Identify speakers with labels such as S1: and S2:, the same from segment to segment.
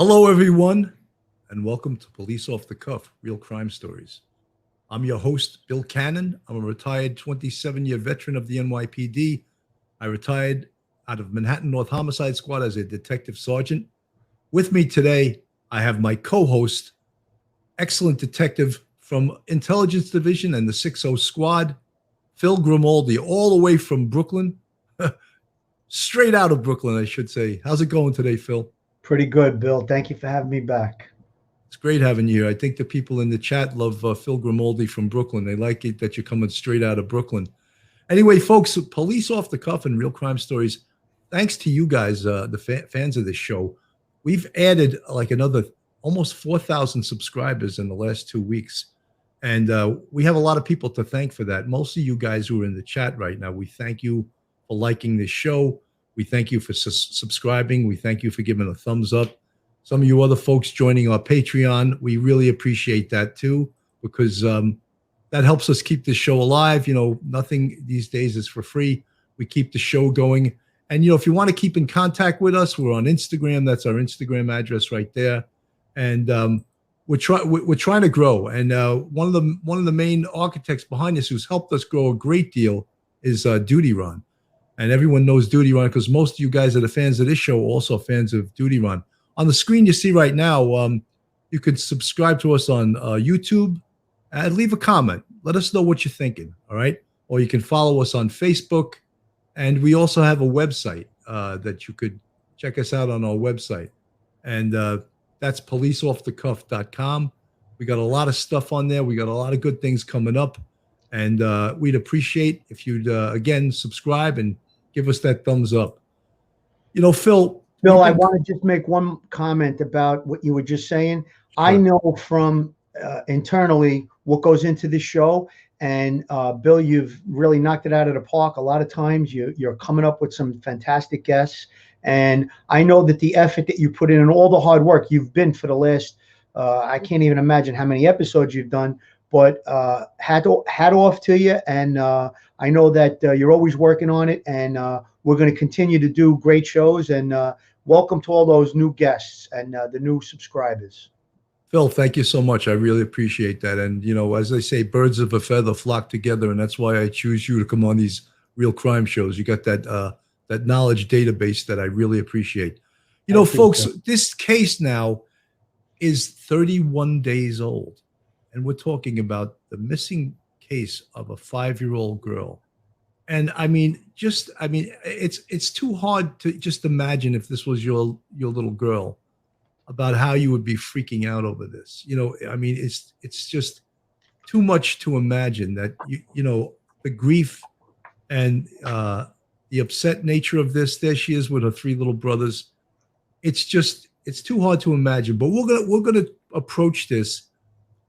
S1: Hello, everyone, and welcome to Police Off the Cuff Real Crime Stories. I'm your host, Bill Cannon. I'm a retired 27-year veteran of the NYPD. I retired out of Manhattan North Homicide Squad as a detective sergeant. With me today, I have my co host, excellent detective from Intelligence Division and the 60 Squad, Phil Grimaldi, all the way from Brooklyn. Straight out of Brooklyn, I should say. How's it going today, Phil?
S2: Pretty good, Bill. Thank you for having me back.
S1: It's great having you here. I think the people in the chat love Phil Grimaldi from Brooklyn. They like it that you're coming straight out of Brooklyn. Anyway, folks, Police Off the Cuff and Real Crime Stories, thanks to you guys, the fans of this show, we've added like another almost 4,000 subscribers in the last 2 weeks. And we have a lot of people to thank for that. Most of you guys who are in the chat right now, we thank you for liking this show. We thank you for subscribing. We thank you for giving a thumbs up. Some of you other folks joining our Patreon, we really appreciate that too, because that helps us keep this show alive. You know, nothing these days is for free. We keep the show going. And, you know, if you want to keep in contact with us, we're on Instagram. That's our Instagram address right there. And we're trying to grow. And one of the main architects behind this who's helped us grow a great deal is Duty Run. And everyone knows Duty Run because most of you guys that are fans of this show are also fans of Duty Run. On the screen you see right now, you can subscribe to us on YouTube and leave a comment. Let us know what you're thinking, all right? Or you can follow us on Facebook. And we also have a website that you could check us out on our website. And that's policeoffthecuff.com. We got a lot of stuff on there. We got a lot of good things coming up. And we'd appreciate if you'd, again, subscribe and give us that thumbs up. You know, Phil.
S2: Bill, I want to just make one comment about what you were just saying. Sure. I know from internally what goes into this show. And Bill, you've really knocked it out of the park. A lot of times you're coming up with some fantastic guests. And I know that the effort that you put in and all the hard work you've been for the last, I can't even imagine how many episodes you've done. But hat off to you, and I know that you're always working on it, and we're going to continue to do great shows. And welcome to all those new guests and the new subscribers.
S1: Phil, thank you so much. I really appreciate that. And you know, as they say, birds of a feather flock together, and that's why I choose you to come on these real crime shows. You got that that knowledge database that I really appreciate. You know, folks, this case now is 31 days old. And we're talking about the missing case of a 5-year-old girl. And I mean, it's too hard to just imagine if this was your little girl about how you would be freaking out over this. You know, I mean, it's just too much to imagine that, you know, the grief and the upset nature of this. There she is with her 3 little brothers. It's too hard to imagine, but we're going to approach this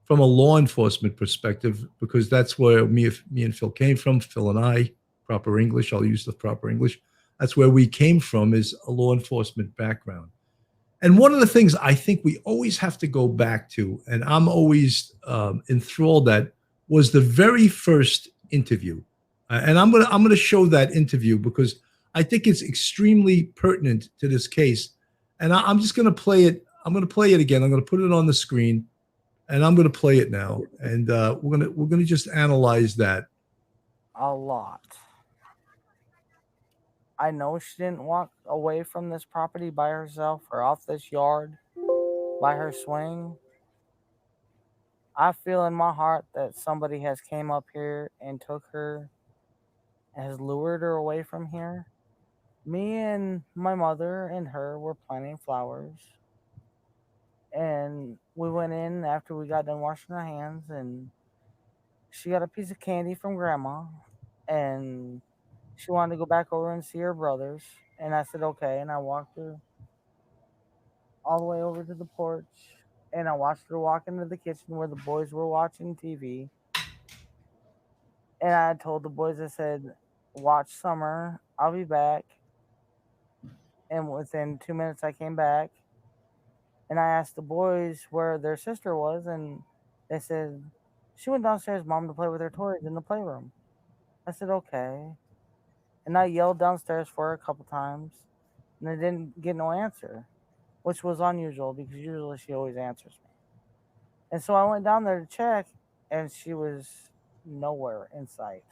S1: from a law enforcement perspective, because that's where me and Phil came from. Phil and I, proper English, I'll use the proper English. That's where we came from, is a law enforcement background. And one of the things I think we always have to go back to, and I'm always enthralled at, was the very first interview. And I'm gonna show that interview because I think it's extremely pertinent to this case. And I'm just gonna play it. I'm gonna play it again. I'm gonna put it on the screen. And I'm going to play it now, and we're going to just analyze that.
S3: A lot. I know she didn't walk away from this property by herself or off this yard by her swing. I feel in my heart that somebody has came up here and took her and has lured her away from here. Me and my mother and her were planting flowers. And we went in after we got done washing our hands, and she got a piece of candy from Grandma, and she wanted to go back over and see her brothers. And I said, okay. And I walked her all the way over to the porch, and I watched her walk into the kitchen where the boys were watching TV. And I told the boys, I said, watch Summer. I'll be back. And within 2 minutes, I came back. And I asked the boys where their sister was, and they said, she went downstairs, Mom, to play with her toys in the playroom. I said, okay. And I yelled downstairs for her a couple times, and I didn't get no answer. which was unusual because usually she always answers me. And so I went down there to check, and she was nowhere in sight.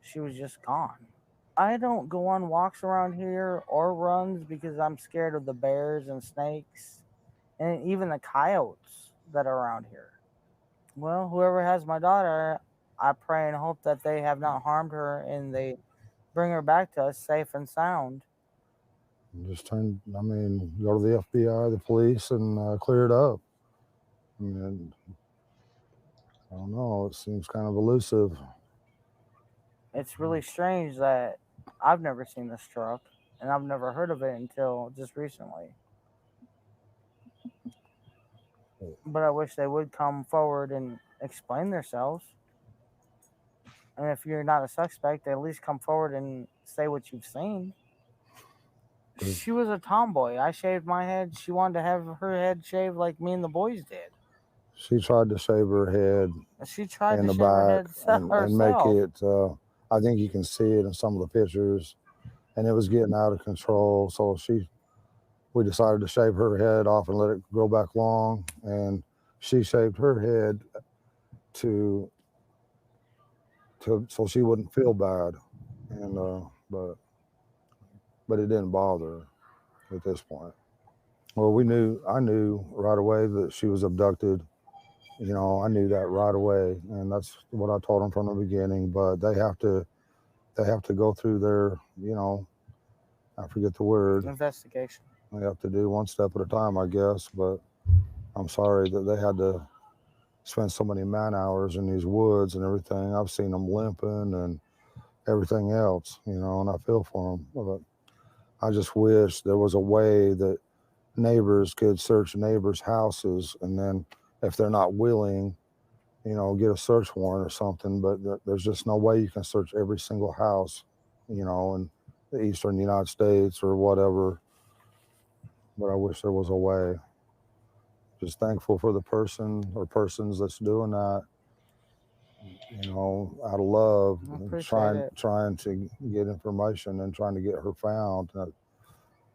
S3: She was just gone. I don't go on walks around here or runs because I'm scared of the bears and snakes and even the coyotes that are around here. Well, whoever has my daughter, I pray and hope that they have not harmed her and they bring her back to us safe and sound.
S4: Just go to the FBI, the police, and clear it up. And I don't know, it seems kind of elusive.
S3: It's really strange that I've never seen this truck and I've never heard of it until just recently. But I wish they would come forward and explain themselves. And if you're not a suspect, at least come forward and say what you've seen. She was a tomboy. I shaved my head. She wanted to have her head shaved like me and the boys did.
S4: She tried to shave her head
S3: She tried
S4: in
S3: to
S4: the
S3: shave her
S4: back
S3: head
S4: and make
S3: herself.
S4: it, I think you can see it in some of the pictures, and it was getting out of control. So we decided to shave her head off and let it grow back long, and she shaved her head so she wouldn't feel bad, and but it didn't bother her at this point. Well, I knew right away that she was abducted. I knew that right away, and that's what I told them from the beginning. But they have to go through their, I forget the word.
S3: Investigation.
S4: They have to do one step at a time, I guess. But I'm sorry that they had to spend so many man hours in these woods and everything. I've seen them limping and everything else, and I feel for them. But I just wish there was a way that neighbors could search neighbors' houses, and then if they're not willing, get a search warrant or something. But there's just no way you can search every single house, in the eastern United States or whatever. But I wish there was a way. Just thankful for the person or persons that's doing that, out of love, and trying to get information and trying to get her found.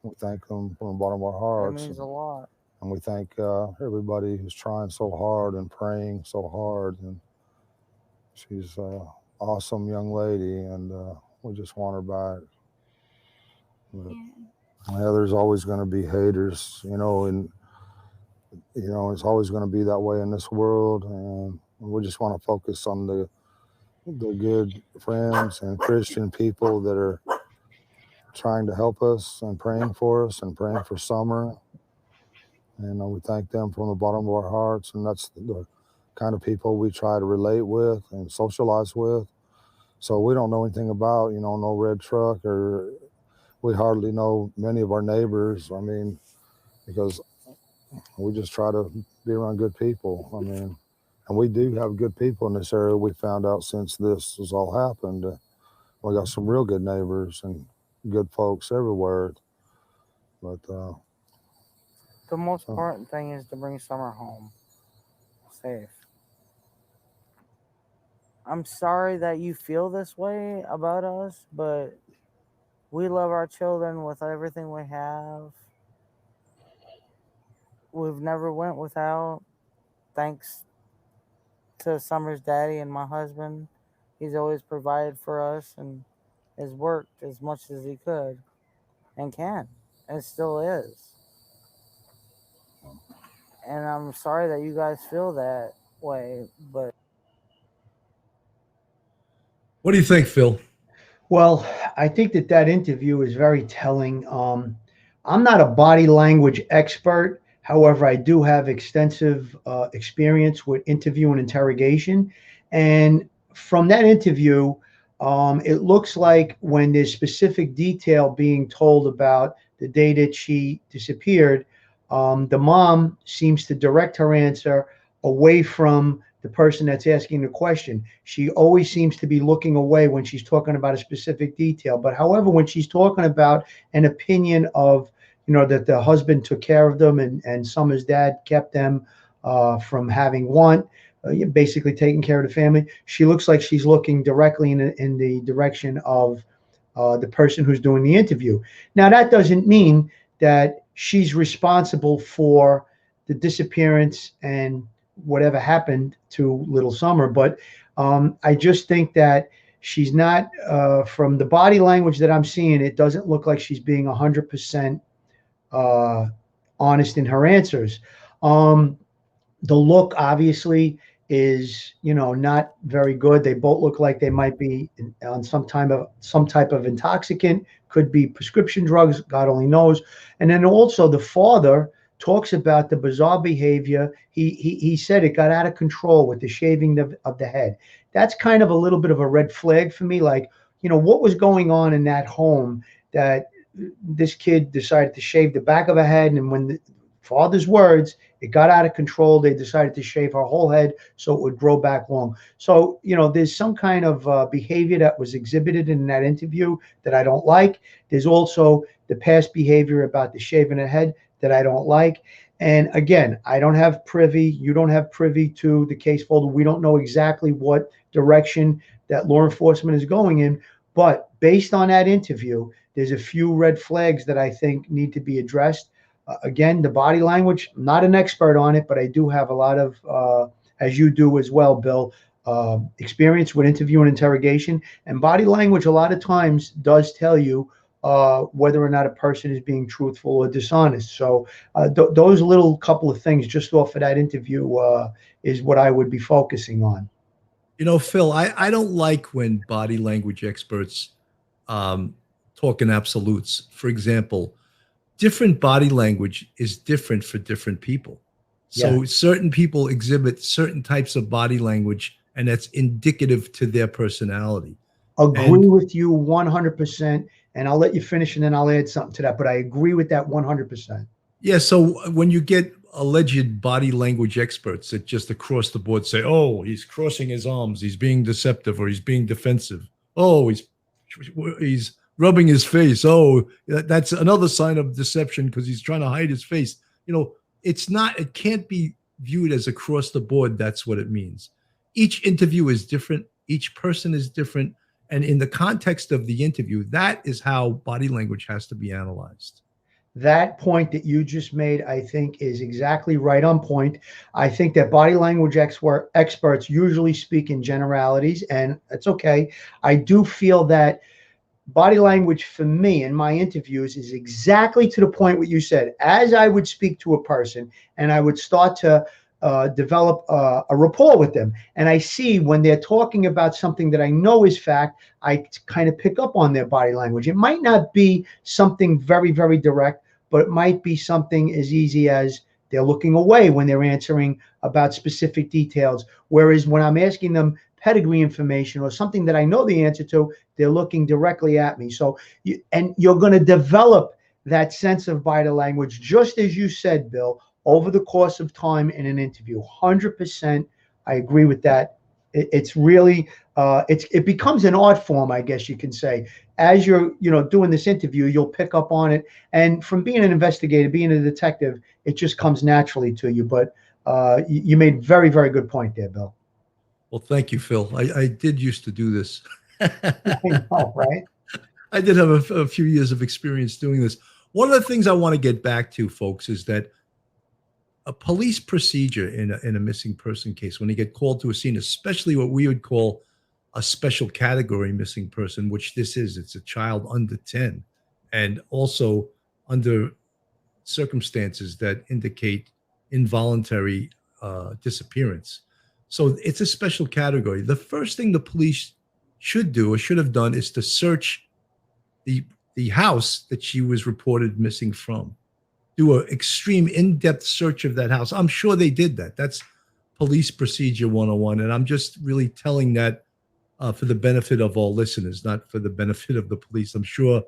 S4: We thank them from the bottom of our hearts.
S3: That means a lot.
S4: And we thank everybody who's trying so hard and praying so hard. And she's an awesome young lady, and we just want her back. But, there's always going to be haters, and it's always going to be that way in this world. And we just want to focus on the good friends and Christian people that are trying to help us and praying for us and praying for Summer. And we thank them from the bottom of our hearts. And that's the kind of people we try to relate with and socialize with. So we don't know anything about, no red truck, or we hardly know many of our neighbors. Because we just try to be around good people. And we do have good people in this area. We found out since this has all happened. We got some real good neighbors and good folks everywhere. But
S3: the most important thing is to bring Summer home safe. I'm sorry that you feel this way about us, but we love our children with everything we have. We've never went without, thanks to Summer's daddy and my husband. He's always provided for us and has worked as much as he could and can, and still is. And I'm sorry that you guys feel that way, but...
S1: What do you think, Phil?
S2: Well, I think that interview is very telling. I'm not a body language expert. However, I do have extensive experience with interview and interrogation. And from that interview, it looks like when there's specific detail being told about the day that she disappeared, the mom seems to direct her answer away from the person that's asking the question. She always seems to be looking away when she's talking about a specific detail. But however, when she's talking about an opinion of, that the husband took care of them and Summer's dad kept them from having want, basically taking care of the family, she looks like she's looking directly in the direction of the person who's doing the interview. Now, that doesn't mean that she's responsible for the disappearance and whatever happened to little Summer. But I just think that she's not, from the body language that I'm seeing, it doesn't look like she's being 100% honest in her answers. The look obviously is, not very good. They both look like they might be on some type of intoxicant, could be prescription drugs, God only knows. And then also the father talks about the bizarre behavior. He said it got out of control with the shaving of the head. That's kind of a little bit of a red flag for me. Like, what was going on in that home that this kid decided to shave the back of her head, and when the father's words, it got out of control. They decided to shave her whole head so it would grow back long. So, there's some kind of behavior that was exhibited in that interview that I don't like. There's also the past behavior about the shaving her head that I don't like. And again, I don't have privy, you don't have privy to the case folder. We don't know exactly what direction that law enforcement is going in. But based on that interview, there's a few red flags that I think need to be addressed. Again, the body language, I'm not an expert on it, but I do have a lot of, as you do as well, Bill, experience with interview and interrogation. And body language a lot of times does tell you whether or not a person is being truthful or dishonest. So those little couple of things just off of that interview is what I would be focusing on.
S1: Phil, I don't like when body language experts talk in absolutes. For example, different body language is different for different people. So certain people exhibit certain types of body language, and that's indicative to their personality.
S2: Agree with you 100%. And I'll let you finish and then I'll add something to that. But I agree with that 100%.
S1: Yeah. So when you get alleged body language experts that just across the board say, oh, he's crossing his arms, he's being deceptive, or he's being defensive. Oh, he's rubbing his face. Oh, that's another sign of deception because he's trying to hide his face. It can't be viewed as across the board. That's what it means. Each interview is different. Each person is different. And in the context of the interview, that is how body language has to be analyzed.
S2: That point that you just made, I think, is exactly right on point. I think that body language experts usually speak in generalities, and it's okay. I do feel that body language for me in my interviews is exactly to the point what you said. As I would speak to a person and I would start to develop a rapport with them, and I see when they're talking about something that I know is fact, I kind of pick up on their body language. It might not be something very, very direct, but it might be something as easy as they're looking away when they're answering about specific details. Whereas when I'm asking them pedigree information or something that I know the answer to, they're looking directly at me. So, you're going to develop that sense of body language, just as you said, Bill, over the course of time in an interview. 100%. I agree with that. It's really, it becomes an art form, I guess you can say. As you're, doing this interview, you'll pick up on it. And from being an investigator, being a detective, it just comes naturally to you. But you made very, very good point there, Bill.
S1: Well, thank you, Phil. I did used to do this.
S2: I know, right?
S1: I did have a few years of experience doing this. One of the things I want to get back to, folks, is that a police procedure in a missing person case, when they get called to a scene, especially what we would call a special category missing person, which this is, it's a child under 10, and also under circumstances that indicate involuntary disappearance. So it's a special category. The first thing the police should do or should have done is to search the house that she was reported missing from. Do an extreme in-depth search of that house. I'm sure they did that. That's police procedure 101. And I'm just really telling that for the benefit of all listeners, not for the benefit of the police. I'm sure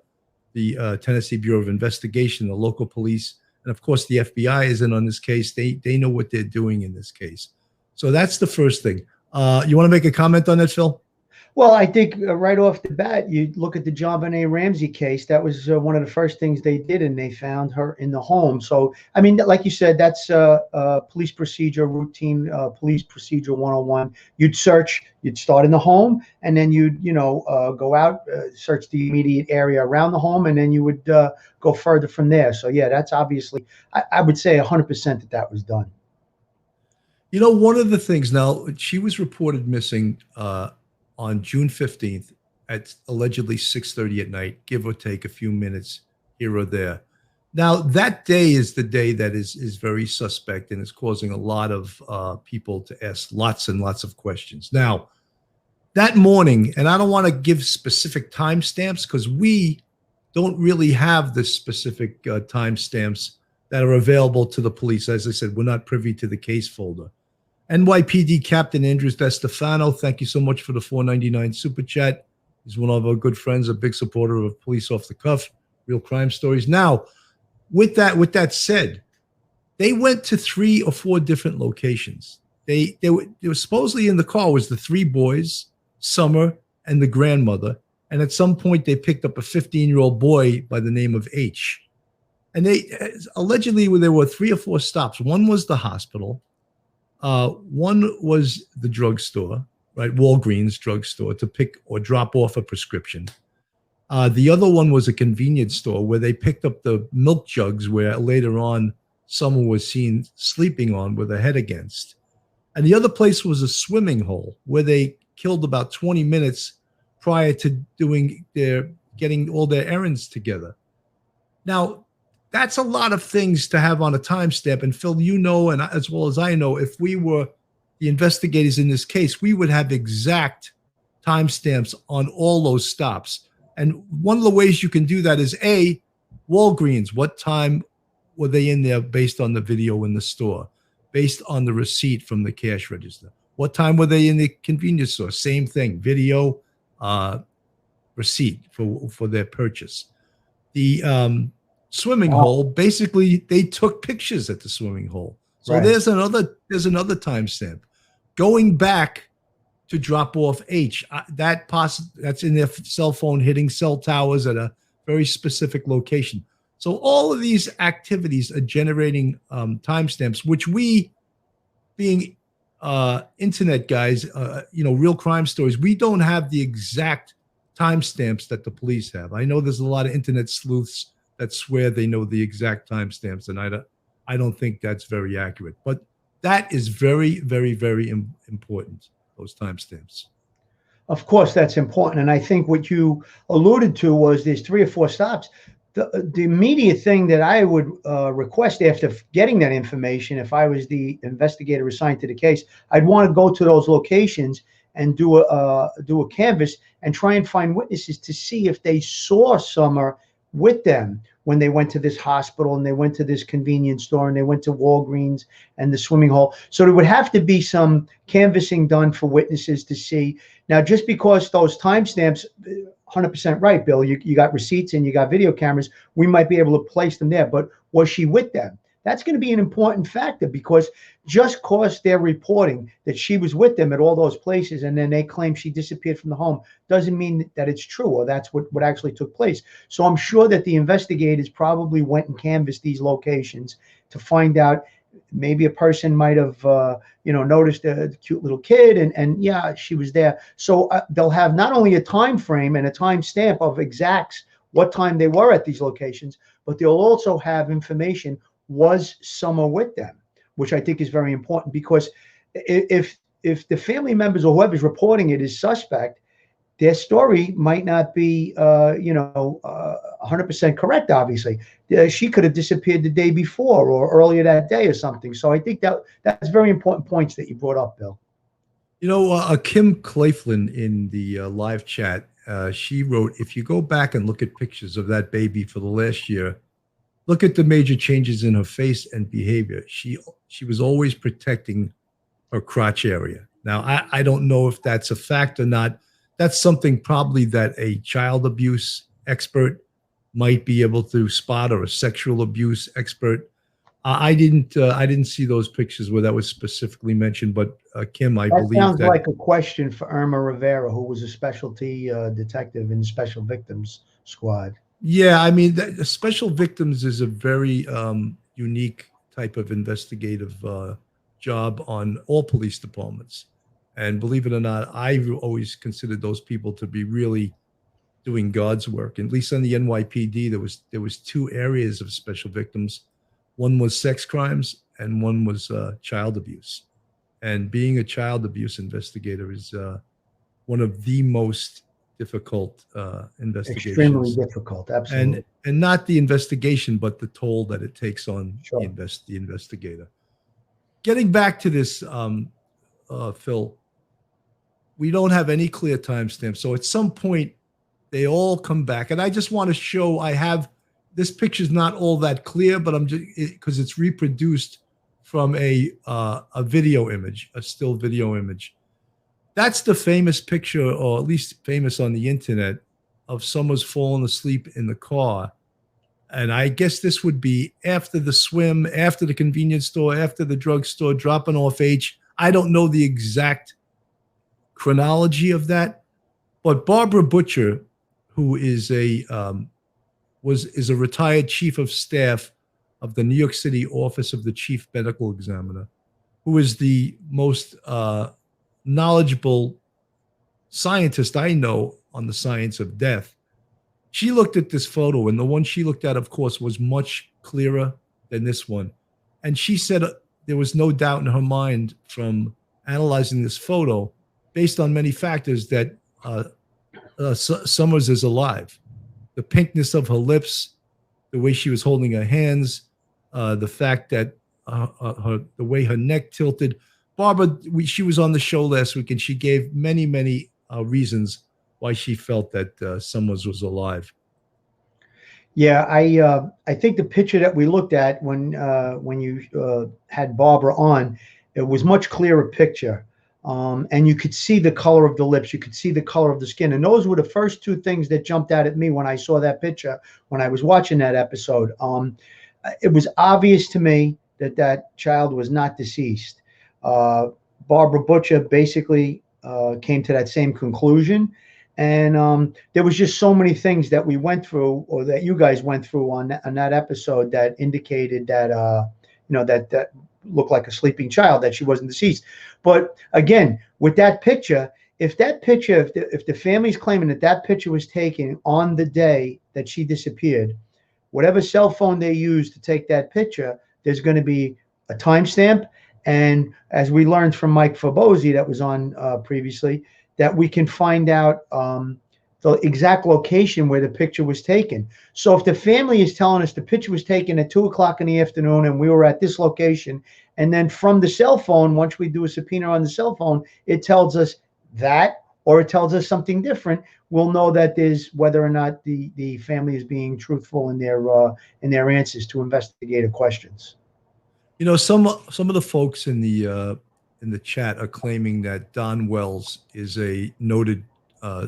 S1: the Tennessee Bureau of Investigation, the local police, and of course the FBI is in on this case. They know what they're doing in this case. So that's the first thing. You want to make a comment on that, Phil?
S2: Well, I think right off the bat, you look at the JonBenet Ramsey case. That was one of the first things they did, and they found her in the home. So, I mean, like you said, that's police procedure, routine police procedure 101. You'd search, you'd start in the home, and then you'd, go out, search the immediate area around the home, and then you would go further from there. So, yeah, that's obviously, I would say 100% that was done.
S1: You know, one of the things now, she was reported missing on June 15th at allegedly 6:30 at night, give or take a few minutes here or there. Now, that day is the day that is very suspect and is causing a lot of people to ask lots and lots of questions. Now, that morning, and I don't want to give specific timestamps because we don't really have the specific timestamps that are available to the police. As I said, we're not privy to the case folder. NYPD Captain Andrews DeStefano, thank you so much for the $4.99 super chat. He's one of our good friends, a big supporter of Police Off the Cuff, Real Crime Stories. Now, with that said, they went to 3 or 4 different locations. They were supposedly in the car was the 3 boys, Summer, and the grandmother. And at some point, they picked up a 15-year-old boy by the name of H. And they allegedly there were 3 or 4 stops. One was the hospital. One was the drugstore, right? Walgreens drugstore to pick or drop off a prescription. The other one was a convenience store where they picked up the milk jugs where later on someone was seen sleeping on with a head against. And the other place was a swimming hole where they killed about 20 minutes prior to getting all their errands together. Now, that's a lot of things to have on a timestamp. And Phil, you know, and as well as I know, if we were the investigators in this case, we would have exact timestamps on all those stops. And one of the ways you can do that is A, Walgreens, what time were they in there based on the video in the store, based on the receipt from the cash register? What time were they in the convenience store? Same thing, video, receipt for their purchase. The swimming hole, basically they took pictures at the swimming hole. So
S2: Right.
S1: there's another timestamp. Going back to drop off H, that's in their cell phone hitting cell towers at a very specific location. So all of these activities are generating timestamps, which we, being internet guys, Real Crime Stories, we don't have the exact timestamps that the police have. I know there's a lot of internet sleuths that swear they know the exact timestamps, and I don't think that's very accurate. But that is very, very, very important, those timestamps.
S2: Of course, that's important. And I think what you alluded to was there's 3 or 4 stops. The immediate thing that I would request after getting that information, if I was the investigator assigned to the case, I'd want to go to those locations and do a canvass and try and find witnesses to see if they saw Summer with them when they went to this hospital and they went to this convenience store and they went to Walgreens and the swimming hole. So there would have to be some canvassing done for witnesses to see. Now, just because those timestamps, 100% right, Bill, you got receipts and you got video cameras, we might be able to place them there. But was she with them? That's going to be an important factor, because just cause they're reporting that she was with them at all those places and then they claim she disappeared from the home doesn't mean that it's true or that's what actually took place. So I'm sure that the investigators probably went and canvassed these locations to find out. Maybe a person might have, noticed a cute little kid, and yeah, she was there. So they'll have not only a time frame and a time stamp of exacts what time they were at these locations, but they'll also have information. Was Summer with them? Which I think is very important, because if the family members or whoever's reporting it is suspect, their story might not be 100% correct. Obviously, she could have disappeared the day before or earlier that day or something. So I think that's very important points that you brought up, Bill.
S1: Kim Claflin in the live chat, she wrote, if you go back and look at pictures of that baby for the last year, look at the major changes in her face and behavior. She was always protecting her crotch area. Now, I don't know if that's a fact or not. That's something probably that a child abuse expert might be able to spot, or a sexual abuse expert. I didn't see those pictures where that was specifically mentioned, but Kim, I
S2: That
S1: believe
S2: sounds
S1: that.
S2: like a question for Irma Rivera, who was a specialty detective in Special Victims Squad.
S1: Yeah, I mean, special victims is a very unique type of investigative job on all police departments. And believe it or not, I've always considered those people to be really doing God's work. At least on the NYPD, there was two areas of special victims. One was sex crimes, and one was child abuse. And being a child abuse investigator is one of the most difficult
S2: Extremely
S1: investigations,
S2: difficult, absolutely.
S1: and not the investigation, but the toll that it takes on
S2: Sure.
S1: the investigator. Getting back to this, Phil, we don't have any clear timestamp, so at some point they all come back, and I just want to show. I have this picture's not all that clear, but I'm just because it's reproduced from a video image, a still video image. That's the famous picture, or at least famous on the internet, of someone's fallen asleep in the car. And I guess this would be after the swim, after the convenience store, after the drugstore, dropping off H. I don't know the exact chronology of that, but Barbara Butcher, who is a retired chief of staff of the New York City Office of the Chief Medical Examiner, who is the most knowledgeable scientist I know on the science of death. She looked at this photo, and the one she looked at, of course, was much clearer than this one. And she said there was no doubt in her mind from analyzing this photo, based on many factors, that Summers is alive. The pinkness of her lips, the way she was holding her hands, the fact that the way her neck tilted. Barbara, she was on the show last week, and she gave many, many reasons why she felt that Summers was alive.
S2: Yeah, I think the picture that we looked at when you had Barbara on, it was much clearer picture, and you could see the color of the lips, you could see the color of the skin, and those were the first two things that jumped out at me when I saw that picture when I was watching that episode. It was obvious to me that that child was not deceased. Barbara Butcher basically came to that same conclusion. And there was just so many things that we went through, or that you guys went through on that episode, that indicated that that looked like a sleeping child, that she wasn't deceased. But again, with that picture, if the family's claiming that that picture was taken on the day that she disappeared, whatever cell phone they used to take that picture, there's going to be a timestamp. And as we learned from Mike Fabosi, that was on previously, that we can find out the exact location where the picture was taken. So if the family is telling us the picture was taken at 2:00 in the afternoon and we were at this location, and then from the cell phone, once we do a subpoena on the cell phone, it tells us that, or it tells us something different, we'll know that there's whether or not the family is being truthful in their answers to investigative questions.
S1: You know, some of the folks in the chat are claiming that Don Wells is a noted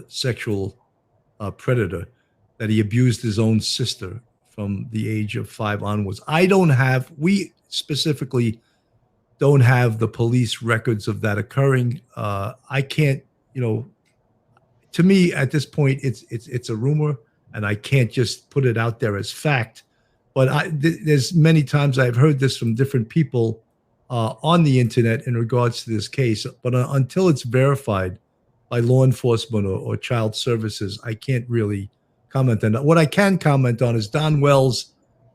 S1: sexual predator, that he abused his own sister from the age of 5 onwards. We specifically don't have the police records of that occurring. I can't, to me at this point, it's a rumor, and I can't just put it out there as fact. But there's many times I've heard this from different people on the internet in regards to this case, but until it's verified by law enforcement or child services, I can't really comment on that. What I can comment on is Don Wells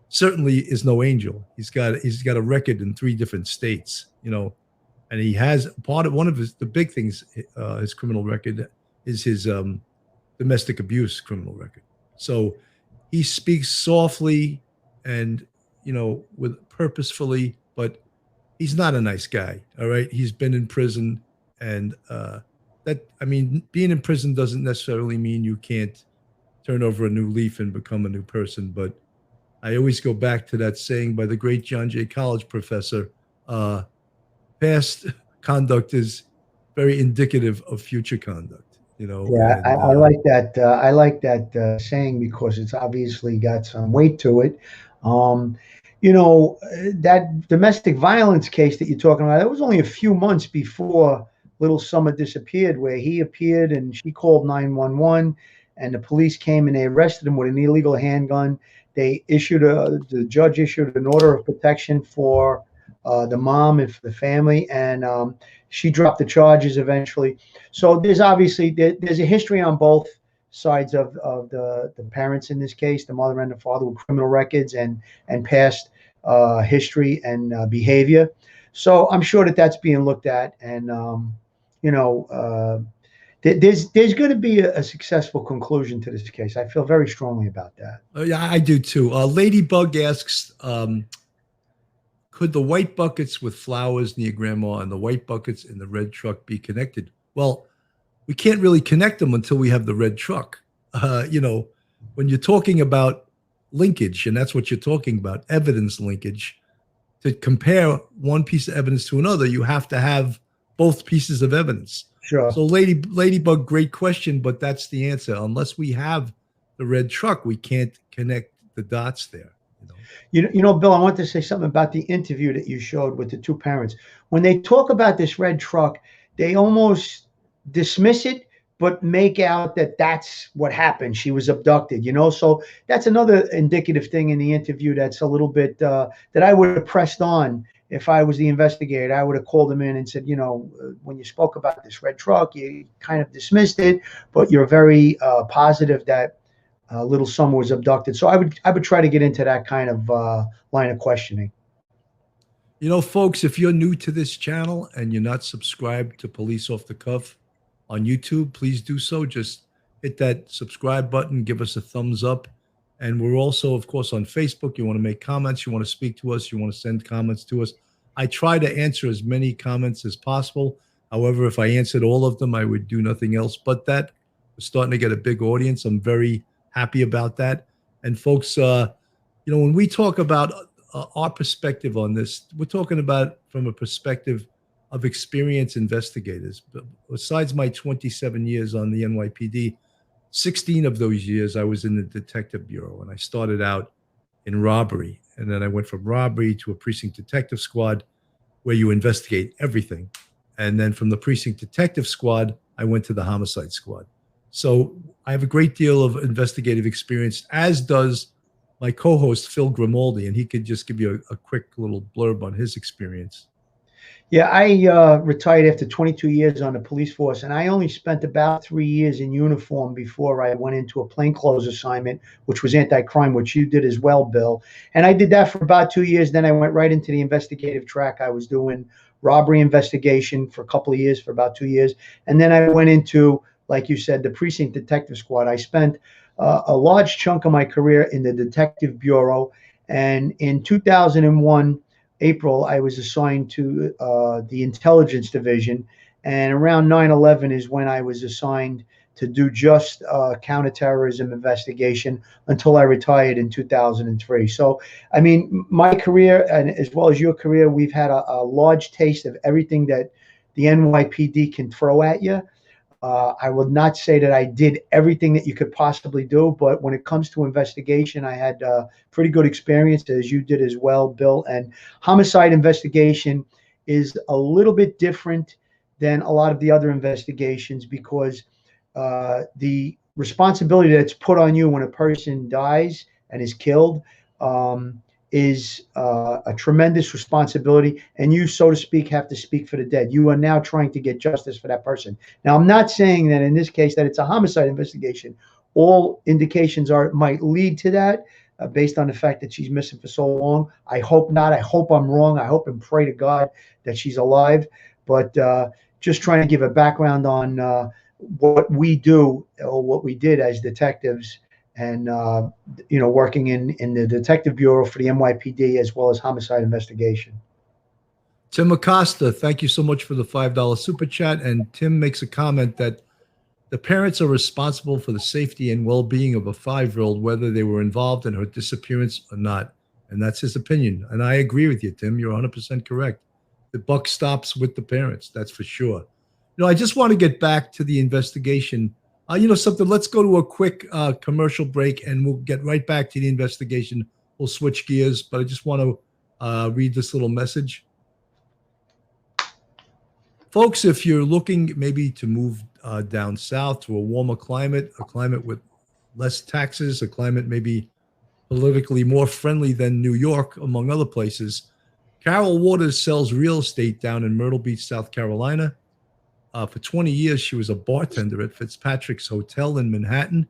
S1: certainly is no angel. He's got a record in 3 different states, and he has one of the big things, his criminal record is his domestic abuse criminal record. So he speaks softly and with purposefully, but he's not a nice guy. All right. He's been in prison, and being in prison doesn't necessarily mean you can't turn over a new leaf and become a new person. But I always go back to that saying by the great John Jay College professor, past conduct is very indicative of future conduct,
S2: Yeah, I like that. I like that saying, because it's obviously got some weight to it. that domestic violence case that you're talking about, it was only a few months before little Summer disappeared, where he appeared and she called 911, and the police came and they arrested him with an illegal handgun. The judge issued an order of protection for the mom and for the family, and she dropped the charges eventually. So there's obviously there's a history on both sides of the parents in this case, the mother and the father, with criminal records and past history and behavior. So I'm sure that that's being looked at, and there's going to be a successful conclusion to this case. I feel very strongly about that.
S1: Yeah, I do too. Ladybug asks, could the white buckets with flowers near grandma and the white buckets in the red truck be connected? Well, we can't really connect them until we have the red truck. When you're talking about linkage, and that's what you're talking about, evidence linkage, to compare one piece of evidence to another, you have to have both pieces of evidence.
S2: Sure.
S1: So Ladybug, great question, but that's the answer. Unless we have the red truck, we can't connect the dots there.
S2: Bill, I want to say something about the interview that you showed with the two parents. When they talk about this red truck, they almost dismiss it, but make out that that's what happened. She was abducted, So that's another indicative thing in the interview that's a little bit that I would have pressed on if I was the investigator. I would have called them in and said, when you spoke about this red truck, you kind of dismissed it, but you're very positive that little Summer was abducted. So I would try to get into that kind of line of questioning.
S1: Folks, if you're new to this channel and you're not subscribed to Police Off the Cuff on YouTube, please do so. Just hit that subscribe button, give us a thumbs up. And we're also, of course, on Facebook. You want to make comments, you want to speak to us, you want to send comments to us. I try to answer as many comments as possible. However, if I answered all of them, I would do nothing else but that. We're starting to get a big audience. I'm very happy about that. And folks, when we talk about our perspective on this, we're talking about from a perspective of experienced investigators. But besides my 27 years on the NYPD, 16 of those years I was in the detective bureau, and I started out in robbery. And then I went from robbery to a precinct detective squad where you investigate everything. And then from the precinct detective squad, I went to the homicide squad. So I have a great deal of investigative experience, as does my co-host, Phil Grimaldi, and he could just give you a quick little blurb on his experience.
S2: Yeah, I retired after 22 years on the police force, and I only spent about 3 years in uniform before I went into a plainclothes assignment, which was anti-crime, which you did as well, Bill. And I did that for about 2 years. Then I went right into the investigative track. I was doing robbery investigation for a couple of years, for about 2 years. And then I went into, like you said, the precinct detective squad. I spent a large chunk of my career in the detective bureau. And in 2001, April, I was assigned to the intelligence division. And around 9/11 is when I was assigned to do just counterterrorism investigation until I retired in 2003. So, I mean, my career, and as well as your career, we've had a large taste of everything that the NYPD can throw at you. I would not say that I did everything that you could possibly do, but when it comes to investigation, I had pretty good experience, as you did as well, Bill. And homicide investigation is a little bit different than a lot of the other investigations, because the responsibility that's put on you when a person dies and is killed is a tremendous responsibility, and you, so to speak, have to speak for the dead. You are now trying to get justice for that person. Now, I'm not saying that in this case that it's a homicide investigation. All indications are it might lead to that based on the fact that she's missing for so long. I hope not. I hope I'm wrong. I hope and pray to God that she's alive. But just trying to give a background on what we do, or what we did as detectives, and working in the detective bureau for the NYPD, as well as homicide investigation.
S1: Tim Acosta, thank you so much for the $5 super chat. And Tim makes a comment that the parents are responsible for the safety and well-being of a 5-year-old, whether they were involved in her disappearance or not. And that's his opinion. And I agree with you, Tim. You're 100% correct. The buck stops with the parents. That's for sure. I just want to get back to the investigation. Something, let's go to a quick commercial break, and we'll get right back to the investigation we'll switch gears, but I just want to read this little message. Folks, if you're looking maybe to move down south to a warmer climate, a climate with less taxes, a climate maybe politically more friendly than New York, among other places, Carol Waters sells real estate down in Myrtle Beach, South Carolina. For 20 years, she was a bartender at Fitzpatrick's Hotel in Manhattan.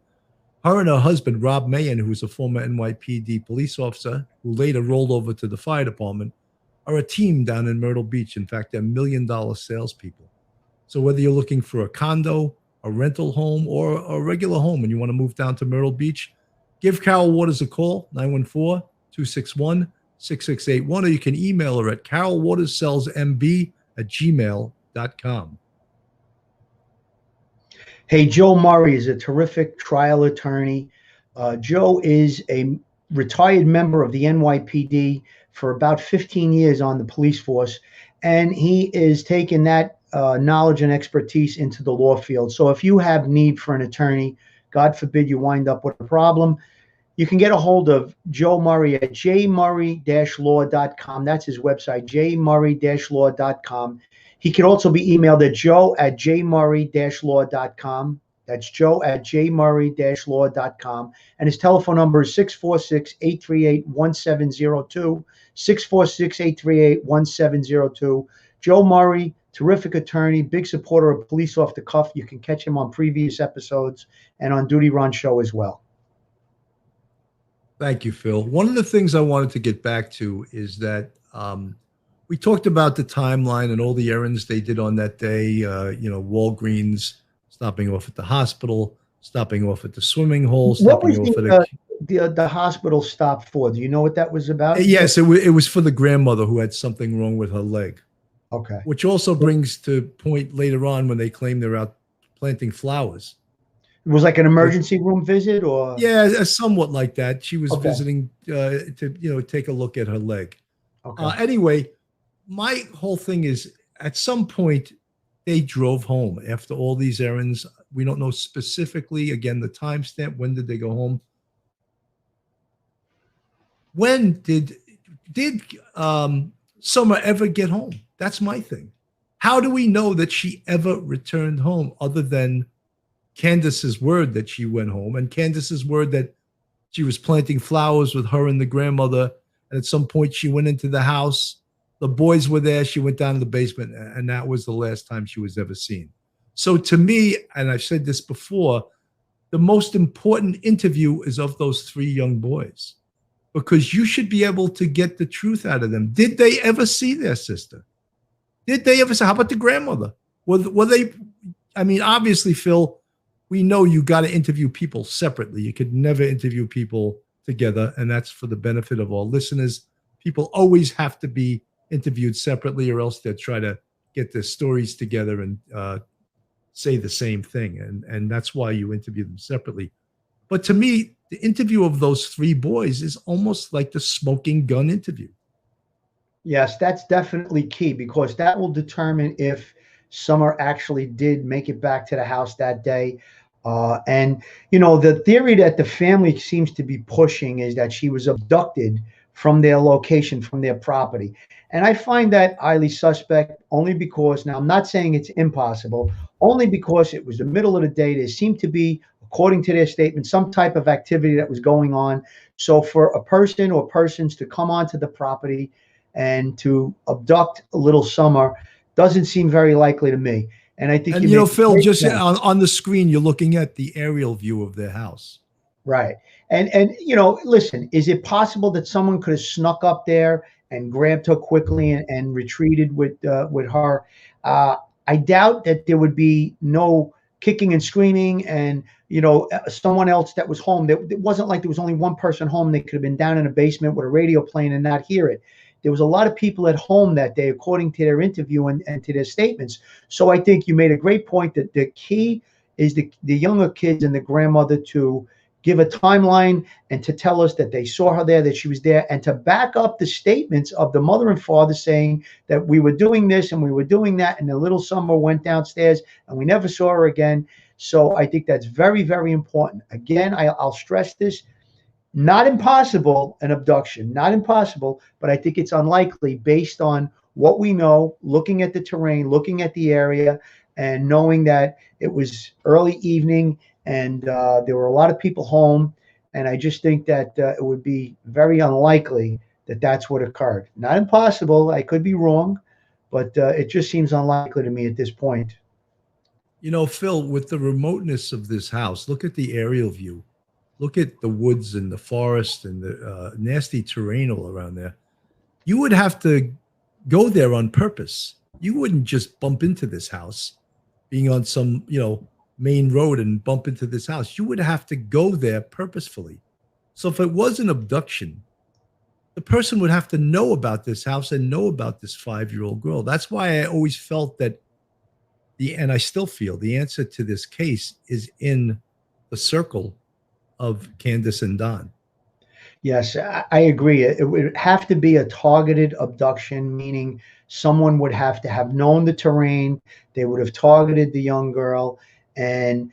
S1: Her and her husband, Rob Mayen, who was a former NYPD police officer who later rolled over to the fire department, are a team down in Myrtle Beach. In fact, they're $1 million salespeople. So whether you're looking for a condo, a rental home, or a regular home and you want to move down to Myrtle Beach, give Carol Waters a call, 914-261-6681, or you can email her at carolwaterssellsmb@gmail.com.
S2: Hey, Joe Murray is a terrific trial attorney. Joe is a retired member of the NYPD for about 15 years on the police force, and he is taking that knowledge and expertise into the law field. So if you have need for an attorney, God forbid you wind up with a problem, you can get a hold of Joe Murray at jmurray-law.com. That's his website, jmurray-law.com. He can also be emailed at joe@jmurray-law.com. That's joe@jmurray-law.com. And his telephone number is 646-838-1702, 646-838-1702. Joe Murray, terrific attorney, big supporter of Police Off the Cuff. You can catch him on previous episodes and on Duty Run Show as well.
S1: Thank you, Phil. One of the things I wanted to get back to is that we talked about the timeline and all the errands they did on that day, Walgreens, stopping off at the hospital, stopping off at the swimming hole, stopping off at
S2: the hospital stop for? Do you know what that was about?
S1: Yes, it was for the grandmother who had something wrong with her leg.
S2: Okay.
S1: Which also brings to point later on when they claim they're out planting flowers.
S2: It was like an emergency room visit, or?
S1: Yeah, somewhat like that. She was
S2: Okay.
S1: visiting to take a look at her leg.
S2: Okay.
S1: Anyway, my whole thing is at some point they drove home after all these errands. We don't know specifically, again, the timestamp. When did they go home? When did Summer ever get home? That's my thing. How do we know that she ever returned home other than Candace's word that she went home and Candace's word that she was planting flowers with her and the grandmother, and at some point she went into the house, the boys were there, she went down to the basement, and that was the last time she was ever seen. So to me, and I've said this before, the most important interview is of those three young boys, because you should be able to get the truth out of them. Did they ever see their sister? Did they ever say, how about the grandmother? Were they, I mean, obviously, Phil, we know you got to interview people separately. You could never interview people together, and that's for the benefit of all listeners. People always have to be interviewed separately, or else they'll try to get their stories together and say the same thing, and that's why you interview them separately. But to me, the interview of those three boys is almost like the smoking gun interview.
S2: Yes, that's definitely key, because that will determine if Summer actually did make it back to the house that day. And, the theory that the family seems to be pushing is that she was abducted from their location, from their property. And I find that highly suspect, only because, now I'm not saying it's impossible, only because it was the middle of the day. There seemed to be, according to their statement, some type of activity that was going on. So for a person or persons to come onto the property and to abduct a little Summer doesn't seem very likely to me. And I think,
S1: Phil, just on the screen, you're looking at the aerial view of their house.
S2: Right. And listen, is it possible that someone could have snuck up there and grabbed her quickly and retreated with her? I doubt that there would be no kicking and screaming and, someone else that was home. It wasn't like there was only one person home. They could have been down in a basement with a radio playing and not hear it. There was a lot of people at home that day, according to their interview and to their statements. So I think you made a great point that the key is the younger kids and the grandmother to give a timeline and to tell us that they saw her there, that she was there, and to back up the statements of the mother and father saying that we were doing this and we were doing that, and the little Summer went downstairs and we never saw her again. So I think that's very, very important. Again, I'll stress this. Not impossible, an abduction, not impossible, but I think it's unlikely based on what we know, looking at the terrain, looking at the area, and knowing that it was early evening and there were a lot of people home. And I just think that it would be very unlikely that that's what occurred. Not impossible. I could be wrong, but it just seems unlikely to me at this point.
S1: You know, Phil, with the remoteness of this house, look at the aerial view. Look at the woods and the forest and the nasty terrain all around there. You would have to go there on purpose. You wouldn't just bump into this house, being on some, main road and bump into this house. You would have to go there purposefully. So if it was an abduction, the person would have to know about this house and know about this 5-year-old girl. That's why I always felt that and I still feel the answer to this case is in the circle of Candace and Don.
S2: Yes, I agree. It would have to be a targeted abduction, meaning someone would have to have known the terrain. They would have targeted the young girl, and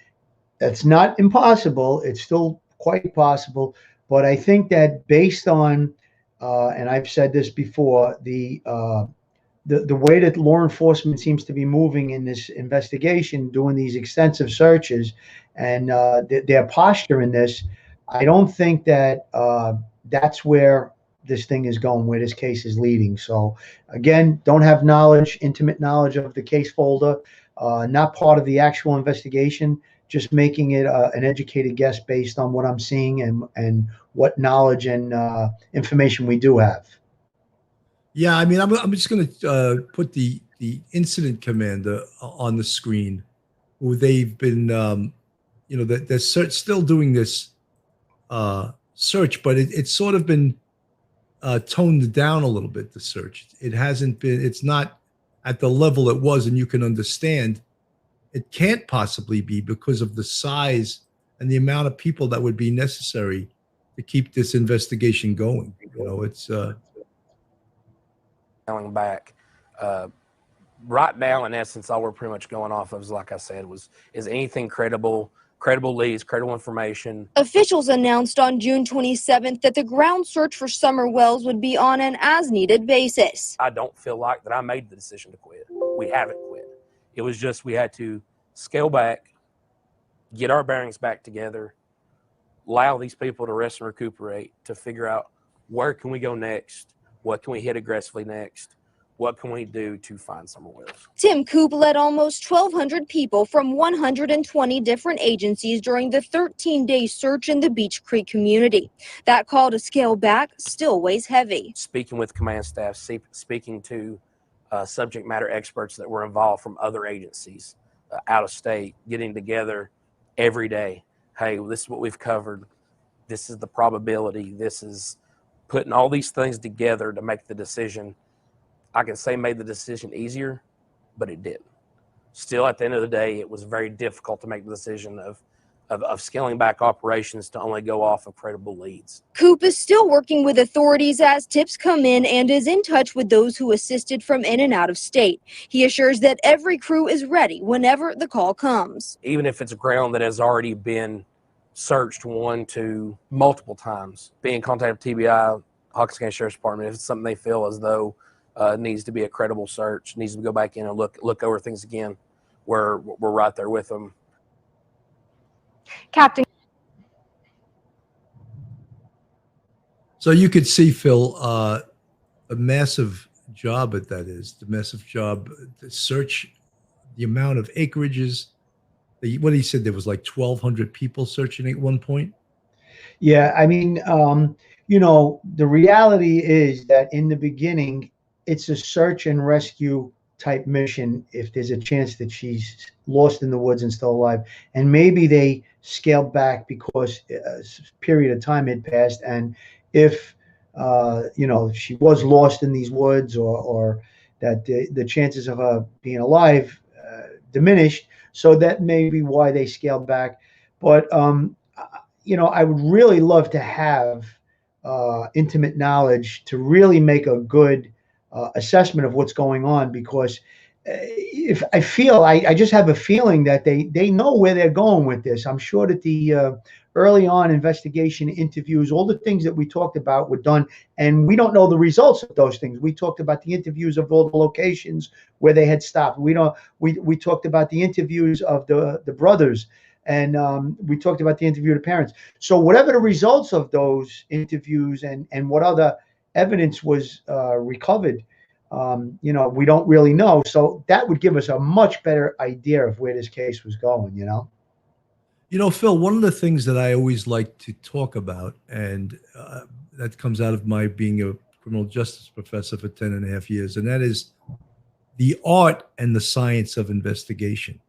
S2: that's not impossible. It's still quite possible. But I think that based on, and I've said this before, the way that law enforcement seems to be moving in this investigation, doing these extensive searches, and their posture in this, I don't think that that's where this thing is going, where this case is leading. So again, don't have knowledge, intimate knowledge of the case folder, not part of the actual investigation, just making it an educated guess based on what I'm seeing and what knowledge and information we do have.
S1: Yeah, I mean, I'm just going to put the incident commander on the screen, who they've been, they're still doing this search, but it's sort of been toned down a little bit, the search. It's not at the level it was, and you can understand it can't possibly be because of the size and the amount of people that would be necessary to keep this investigation going. It's
S5: going back. Right now, in essence, all we're pretty much going off of is, like I said, is anything credible leads, credible information.
S6: Officials announced on June 27th that the ground search for Summer Wells would be on an as-needed basis.
S5: I don't feel like that I made the decision to quit. We haven't quit. It was just we had to scale back, get our bearings back together, allow these people to rest and recuperate, to figure out where can we go next, what can we hit aggressively next, what can we do to find Summer Wells.
S6: Tim Coop led almost 1,200 people from 120 different agencies during the 13-day search in the Beech Creek community. That call to scale back still weighs heavy.
S5: Speaking with command staff, speaking to subject matter experts that were involved from other agencies, out of state, getting together every day. Hey, this is what we've covered. This is the probability. This is putting all these things together to make the decision. I can say made the decision easier, but it didn't. Still, at the end of the day, it was very difficult to make the decision of scaling back operations to only go off of credible leads.
S6: Coop is still working with authorities as tips come in and is in touch with those who assisted from in and out of state. He assures that every crew is ready whenever the call comes.
S5: Even if it's ground that has already been searched 1 to multiple times, be in contact with TBI, Hawkins County Sheriff's Department, if it's something they feel as though needs to be a credible search, needs to go back in and look over things again, we're right there with them.
S6: Captain.
S1: So you could see, Phil, a massive job that is, the massive job to search the amount of acreages. What he said, there was like 1,200 people searching at one point.
S2: Yeah, I mean, the reality is that in the beginning, it's a search and rescue type mission if there's a chance that she's lost in the woods and still alive. And maybe they scaled back because a period of time had passed. And if, she was lost in these woods or that the chances of her being alive diminished. So that may be why they scaled back. But, I would really love to have intimate knowledge to really make a good assessment of what's going on, because if I just have a feeling that they know where they're going with this. I'm sure that the early on investigation, interviews, all the things that we talked about were done, and we don't know the results of those things. We talked about the interviews of all the locations where they had stopped. We talked about the interviews of the brothers, and we talked about the interview of the parents. So whatever the results of those interviews and what other evidence was recovered, we don't really know. So that would give us a much better idea of where this case was going,
S1: Phil, one of the things that I always like to talk about, and that comes out of my being a criminal justice professor for 10 and a half years, and that is the art and the science of investigation.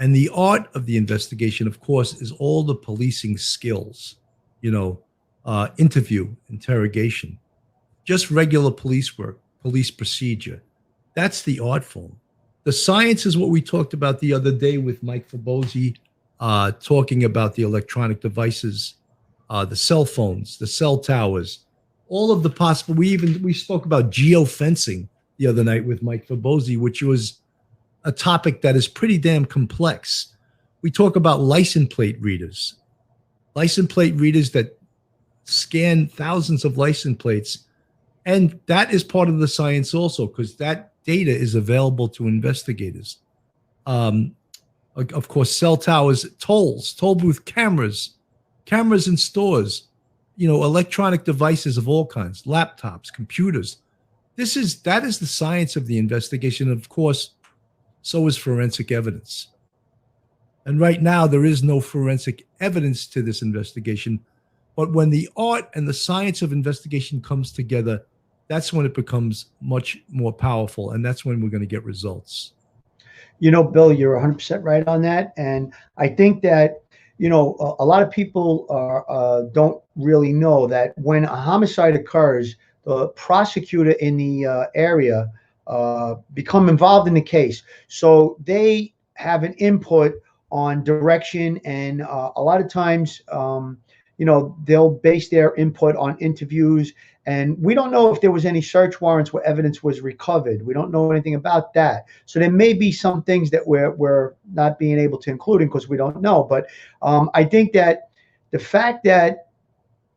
S1: And the art of the investigation, of course, is all the policing skills, interview, interrogation, just regular police work, police procedure. That's the art form. The science is what we talked about the other day with Mike Fabosi, talking about the electronic devices, the cell phones, the cell towers, all of the possible. We spoke about geofencing the other night with Mike Fabosi, which was a topic that is pretty damn complex. We talk about license plate readers that scan thousands of license plates. And that is part of the science also, because that data is available to investigators. Of course, cell towers, tolls, toll booth cameras in stores, electronic devices of all kinds, laptops, computers. That is the science of the investigation. Of course, so is forensic evidence. And right now, there is no forensic evidence to this investigation. But when the art and the science of investigation comes together, that's when it becomes much more powerful. And that's when we're going to get results.
S2: Bill, you're 100% right on that. And I think that, a lot of people don't really know that when a homicide occurs, the prosecutor in the area become involved in the case. So they have an input on direction. And a lot of times, they'll base their input on interviews. And we don't know if there was any search warrants where evidence was recovered. We don't know anything about that. So there may be some things that we're not being able to include because we don't know. But I think that the fact that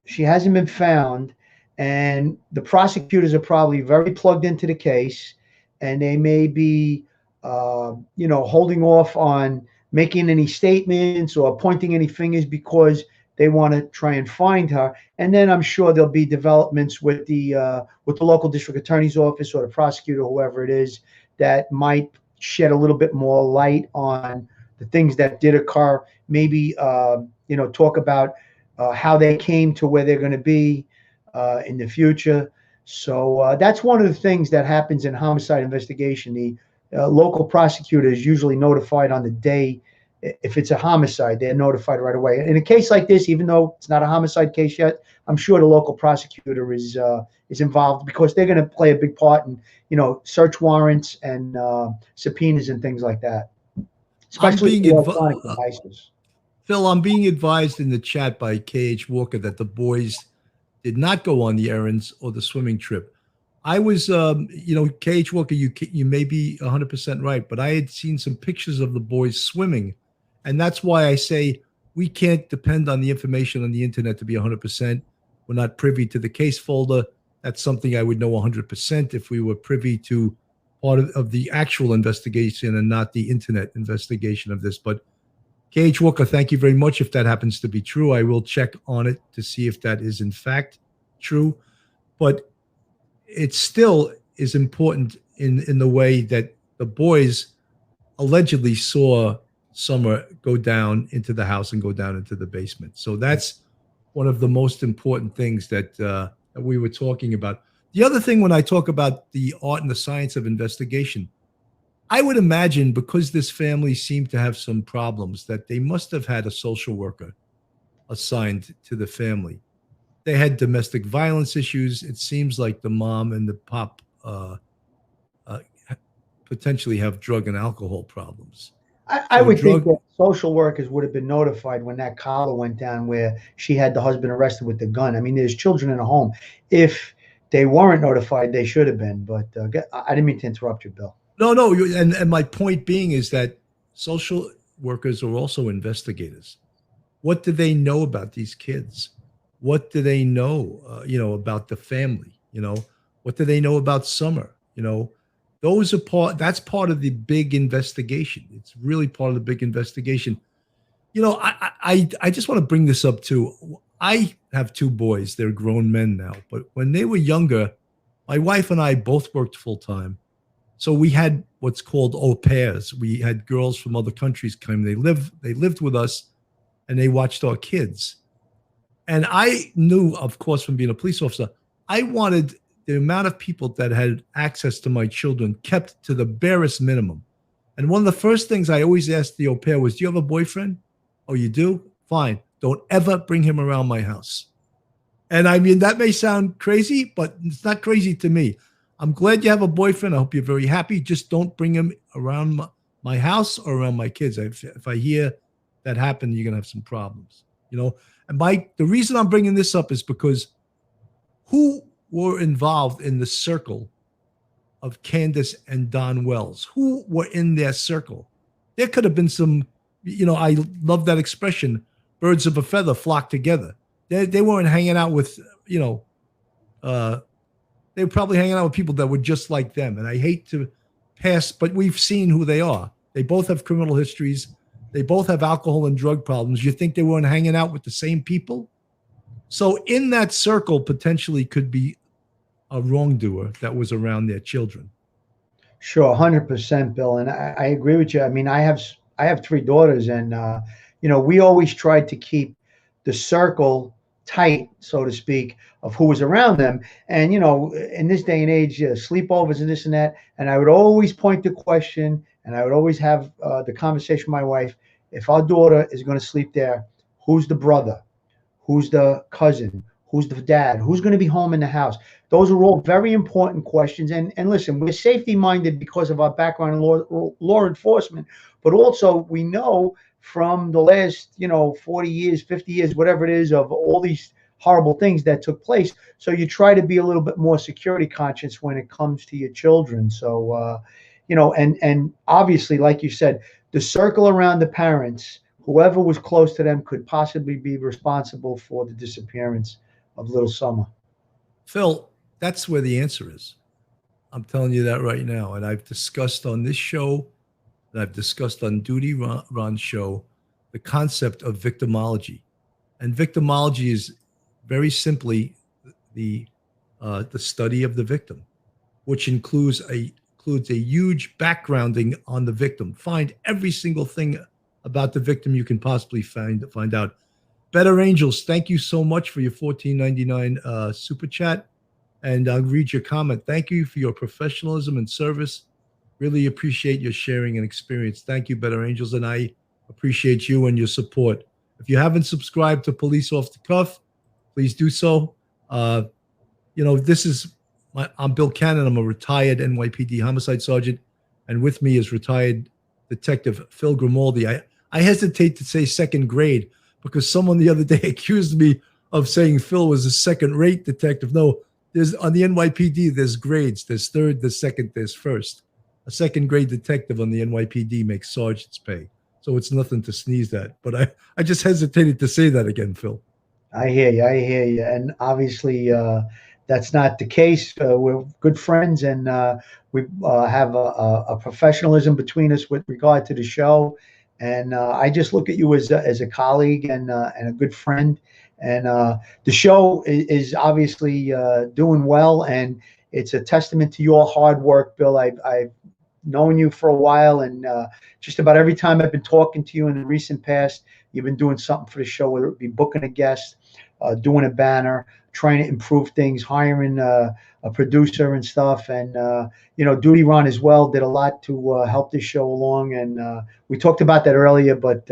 S2: she hasn't been found and the prosecutors are probably very plugged into the case, and they may be, holding off on making any statements or pointing any fingers because they want to try and find her. And then I'm sure there'll be developments with the local district attorney's office or the prosecutor, whoever it is, that might shed a little bit more light on the things that did occur. Maybe, talk about how they came to where they're going to be in the future. So that's one of the things that happens in homicide investigation. The local prosecutor is usually notified on the day. If it's a homicide, they're notified right away. In a case like this, even though it's not a homicide case yet, I'm sure the local prosecutor is involved because they're going to play a big part in, search warrants and subpoenas and things like that, especially electronic devices.
S1: Phil, I'm being advised in the chat by K.H. Walker that the boys did not go on the errands or the swimming trip. I was, K.H. Walker, you may be 100% right, but I had seen some pictures of the boys swimming. And that's why I say we can't depend on the information on the internet to be 100%. We're not privy to the case folder. That's something I would know 100% if we were privy to part of the actual investigation and not the internet investigation of this. But K.H. Walker, thank you very much. If that happens to be true, I will check on it to see if that is in fact true. But it still is important in the way that the boys allegedly saw Summer go down into the house and go down into the basement. So that's one of the most important things that we were talking about. The other thing, when I talk about the art and the science of investigation, I would imagine because this family seemed to have some problems that they must have had a social worker assigned to the family. They had domestic violence issues. It seems like the mom and the pop potentially have drug and alcohol problems.
S2: I would think that social workers would have been notified when that collar went down where she had the husband arrested with the gun. I mean, there's children in a home. If they weren't notified, they should have been. But I didn't mean to interrupt you, Bill.
S1: No. And my point being is that social workers are also investigators. What do they know about these kids? What do they know, about the family? What do they know about Summer? Those are that's part of the big investigation. It's really part of the big investigation. I just want to bring this up too. I have two boys. They're grown men now. But when they were younger, my wife and I both worked full time. So we had what's called au pairs. We had girls from other countries come. They lived with us and they watched our kids. And I knew, of course, from being a police officer, I wanted the amount of people that had access to my children kept to the barest minimum. And one of the first things I always asked the au pair was, do you have a boyfriend? Oh, you do? Fine. Don't ever bring him around my house. And I mean, that may sound crazy, but it's not crazy to me. I'm glad you have a boyfriend. I hope you're very happy. Just don't bring him around my house or around my kids. If I hear that happen, you're going to have some problems, And the reason I'm bringing this up is because who were involved in the circle of Candace and Don Wells? Who were in their circle? There could have been some, I love that expression, birds of a feather flock together. They weren't hanging out with, they were probably hanging out with people that were just like them. And I hate to pass, but we've seen who they are. They both have criminal histories. They both have alcohol and drug problems. You think they weren't hanging out with the same people? So in that circle potentially could be a wrongdoer that was around their children.
S2: Sure, 100%, Bill. And I agree with you. I mean, I have three daughters, and we always tried to keep the circle tight, so to speak, of who was around them. And in this day and age, sleepovers and this and that. And I would always point the question, and I would always have the conversation with my wife. If our daughter is going to sleep there, who's the brother? Who's the cousin? Who's the dad? Who's going to be home in the house? Those are all very important questions. And listen, we're safety minded because of our background in law enforcement, but also we know from the last 40 years, 50 years, whatever it is, of all these horrible things that took place. So you try to be a little bit more security conscious when it comes to your children. So and obviously, like you said, the circle around the parents, whoever was close to them, could possibly be responsible for the disappearance of little Summer.
S1: Phil, that's where the answer is. I'm telling you that right now. And I've discussed on this show, and I've discussed on Duty Ron's show, the concept of victimology. And victimology is very simply the study of the victim, which includes a huge backgrounding on the victim. Find every single thing about the victim you can possibly find out. Better Angels, thank you so much for your $14.99 super chat. And I'll read your comment. Thank you for your professionalism and service. Really appreciate your sharing and experience. Thank you, Better Angels. And I appreciate you and your support. If you haven't subscribed to Police Off the Cuff, please do so. I'm Bill Cannon. I'm a retired NYPD homicide sergeant. And with me is retired Detective Phil Grimaldi. I hesitate to say second grade because someone the other day accused me of saying Phil was a second-rate detective. No, there's on the NYPD, there's grades. There's third, there's second, there's first. A second-grade detective on the NYPD makes sergeant's pay. So it's nothing to sneeze at. But I just hesitated to say that again, Phil.
S2: I hear you. And obviously, that's not the case. We're good friends, and we have a professionalism between us with regard to the show. And I just look at you as a colleague and a good friend. And the show is obviously doing well, and it's a testament to your hard work, Bill. I've known you for a while, and just about every time I've been talking to you in the recent past, you've been doing something for the show, whether it be booking a guest, doing a banner, trying to improve things, hiring a producer and stuff. And, Duty Ron as well did a lot to help this show along. And we talked about that earlier, but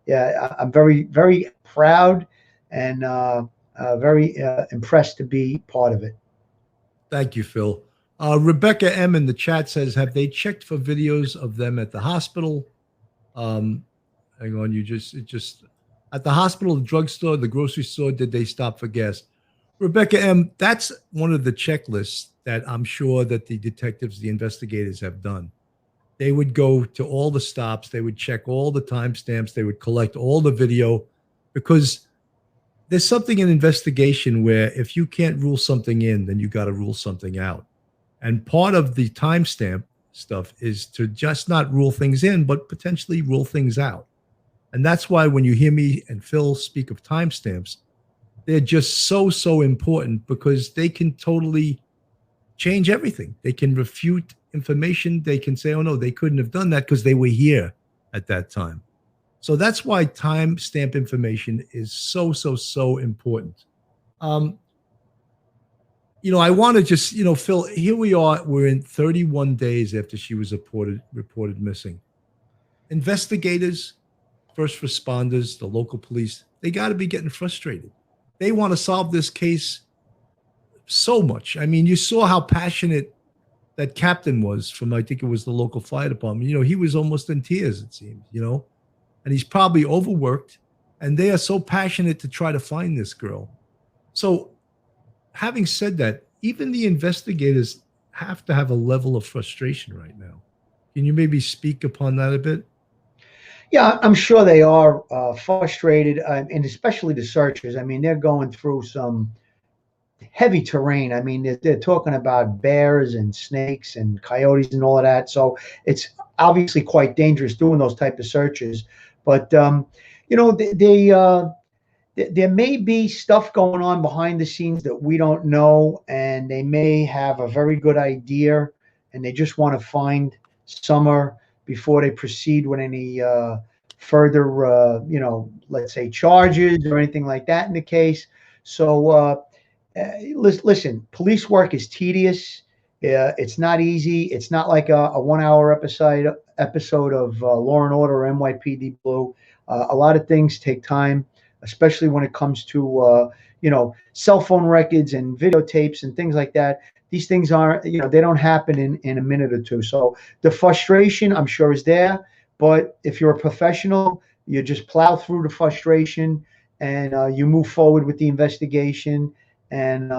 S2: I'm very, very proud and very impressed to be part of it.
S1: Thank you, Phil. Rebecca M. in the chat says, have they checked for videos of them at the hospital? Hang on, at the hospital, the drugstore, the grocery store, did they stop for gas? Rebecca M., that's one of the checklists that I'm sure that the detectives, the investigators have done. They would go to all the stops. They would check all the timestamps. They would collect all the video. because there's something in investigation where if you can't rule something in, then you got to rule something out. And part of the timestamp stuff is to just not rule things in, but potentially rule things out. And that's why when you hear me and Phil speak of timestamps, they're just so important, because they can totally change everything. They can refute information. They can say, oh no, they couldn't have done that because they were here at that time. So that's why timestamp information is so important. I want to just, Phil, here we are. We're in 31 days after she was reported missing. Investigators, first responders, the local police, they got to be getting frustrated. They want to solve this case so much. I mean, you saw how passionate that captain was from, I think it was the local fire department. He was almost in tears, it seemed, and he's probably overworked, and they are so passionate to try to find this girl. So having said that, even the investigators have to have a level of frustration right now. Can you maybe speak upon that a bit?
S2: Yeah, I'm sure they are frustrated, and especially the searchers. I mean, they're going through some heavy terrain. I mean, they're talking about bears and snakes and coyotes and all of that. So it's obviously quite dangerous doing those type of searches. But there may be stuff going on behind the scenes that we don't know, and they may have a very good idea, and they just want to find Summer before they proceed with any further, let's say charges or anything like that in the case. So listen, police work is tedious. It's not easy. It's not like a 1 hour episode of Law and Order or NYPD Blue. A lot of things take time, especially when it comes to cell phone records and videotapes and things like that. These things aren't, they don't happen in a minute or two. So the frustration, I'm sure, is there. But if you're a professional, you just plow through the frustration and you move forward with the investigation. And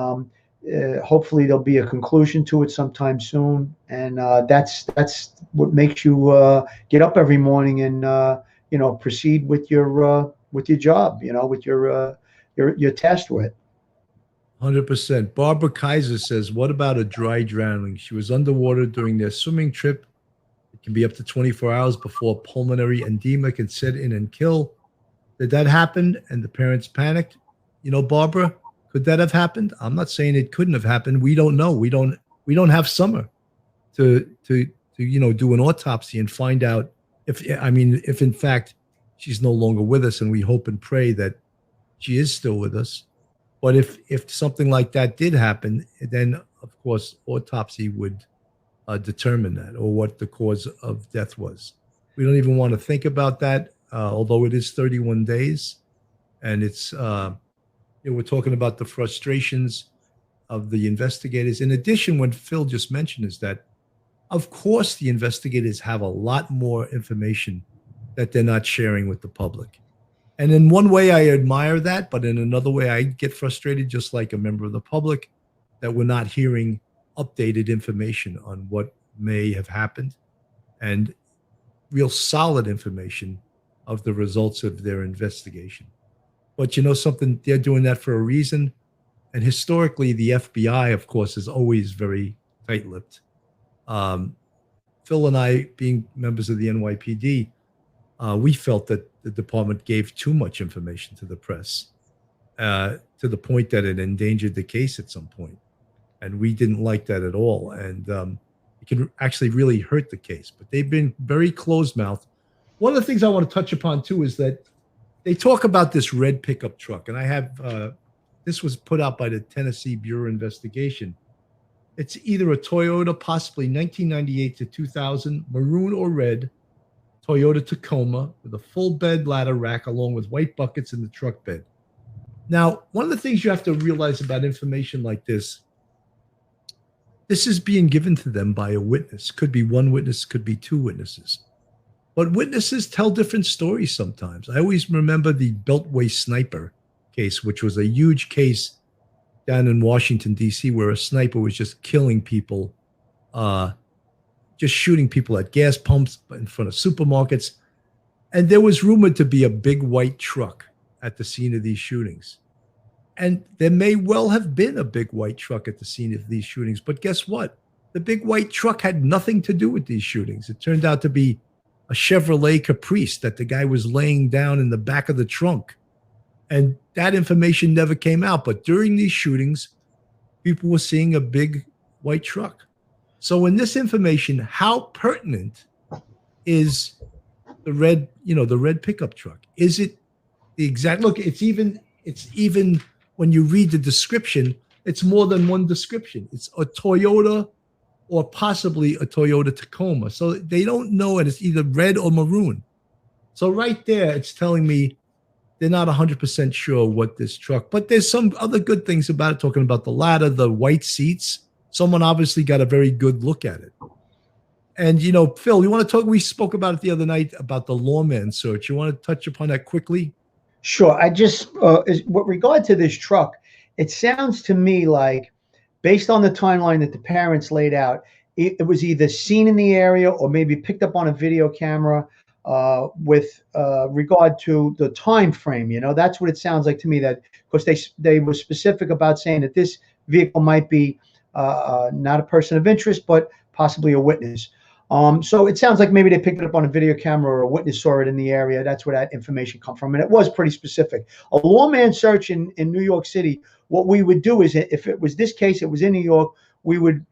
S2: hopefully there'll be a conclusion to it sometime soon. And that's what makes you get up every morning and proceed with your job, with your tasked with.
S1: 100%. Barbara Kaiser says, what about a dry drowning? She was underwater during their swimming trip. It can be up to 24 hours before pulmonary edema can set in and kill. Did that happen and the parents panicked? Barbara, could that have happened? I'm not saying it couldn't have happened. We don't know. We don't have Summer to do an autopsy and find out if in fact she's no longer with us, and we hope and pray that she is still with us. But if something like that did happen, then of course autopsy would determine that, or what the cause of death was. We don't even want to think about that, although it is 31 days, and it's we're talking about the frustrations of the investigators. In addition, what Phil just mentioned is that, of course, the investigators have a lot more information that they're not sharing with the public. And in one way, I admire that, but in another way, I get frustrated, just like a member of the public, that we're not hearing updated information on what may have happened and real solid information of the results of their investigation. But something, they're doing that for a reason. And historically, the FBI, of course, is always very tight-lipped. Phil and I, being members of the NYPD, we felt that the department gave too much information to the press, to the point that it endangered the case at some point. And we didn't like that at all. And it can actually really hurt the case. But they've been very closed-mouthed. One of the things I want to touch upon, too, is that they talk about this red pickup truck. And I have, this was put out by the Tennessee Bureau of Investigation. It's either a Toyota, possibly 1998 to 2000, maroon or red, Toyota Tacoma with a full bed ladder rack along with white buckets in the truck bed. Now, one of the things you have to realize about information like this is being given to them by a witness. Could be one witness, could be two witnesses. But witnesses tell different stories sometimes. I always remember the Beltway sniper case, which was a huge case down in Washington, D.C., where a sniper was just killing people, just shooting people at gas pumps in front of supermarkets. And there was rumored to be a big white truck at the scene of these shootings. And there may well have been a big white truck at the scene of these shootings. But guess what? The big white truck had nothing to do with these shootings. It turned out to be a Chevrolet Caprice that the guy was laying down in the back of the trunk. And that information never came out. But during these shootings, people were seeing a big white truck. So in this information, how pertinent is the red pickup truck? Is it the exact look? It's even when you read the description, it's more than one description. It's a Toyota or possibly a Toyota Tacoma. So they don't know, and it's either red or maroon. So right there, it's telling me they're not 100% sure what this truck, but there's some other good things about it, talking about the ladder, the white seats. Someone obviously got a very good look at it. And, Phil, you want to talk? We spoke about it the other night about the lawman search. You want to touch upon that quickly?
S2: Sure. I just, with regard to this truck, it sounds to me like, based on the timeline that the parents laid out, it was either seen in the area or maybe picked up on a video camera with regard to the time frame. That's what it sounds like to me. That because they were specific about saying that this vehicle might be not a person of interest, but possibly a witness. So it sounds like maybe they picked it up on a video camera or a witness saw it in the area. That's where that information come from. And it was pretty specific. A lawman search in New York City, what we would do is, if it was this case, it was in New York, we would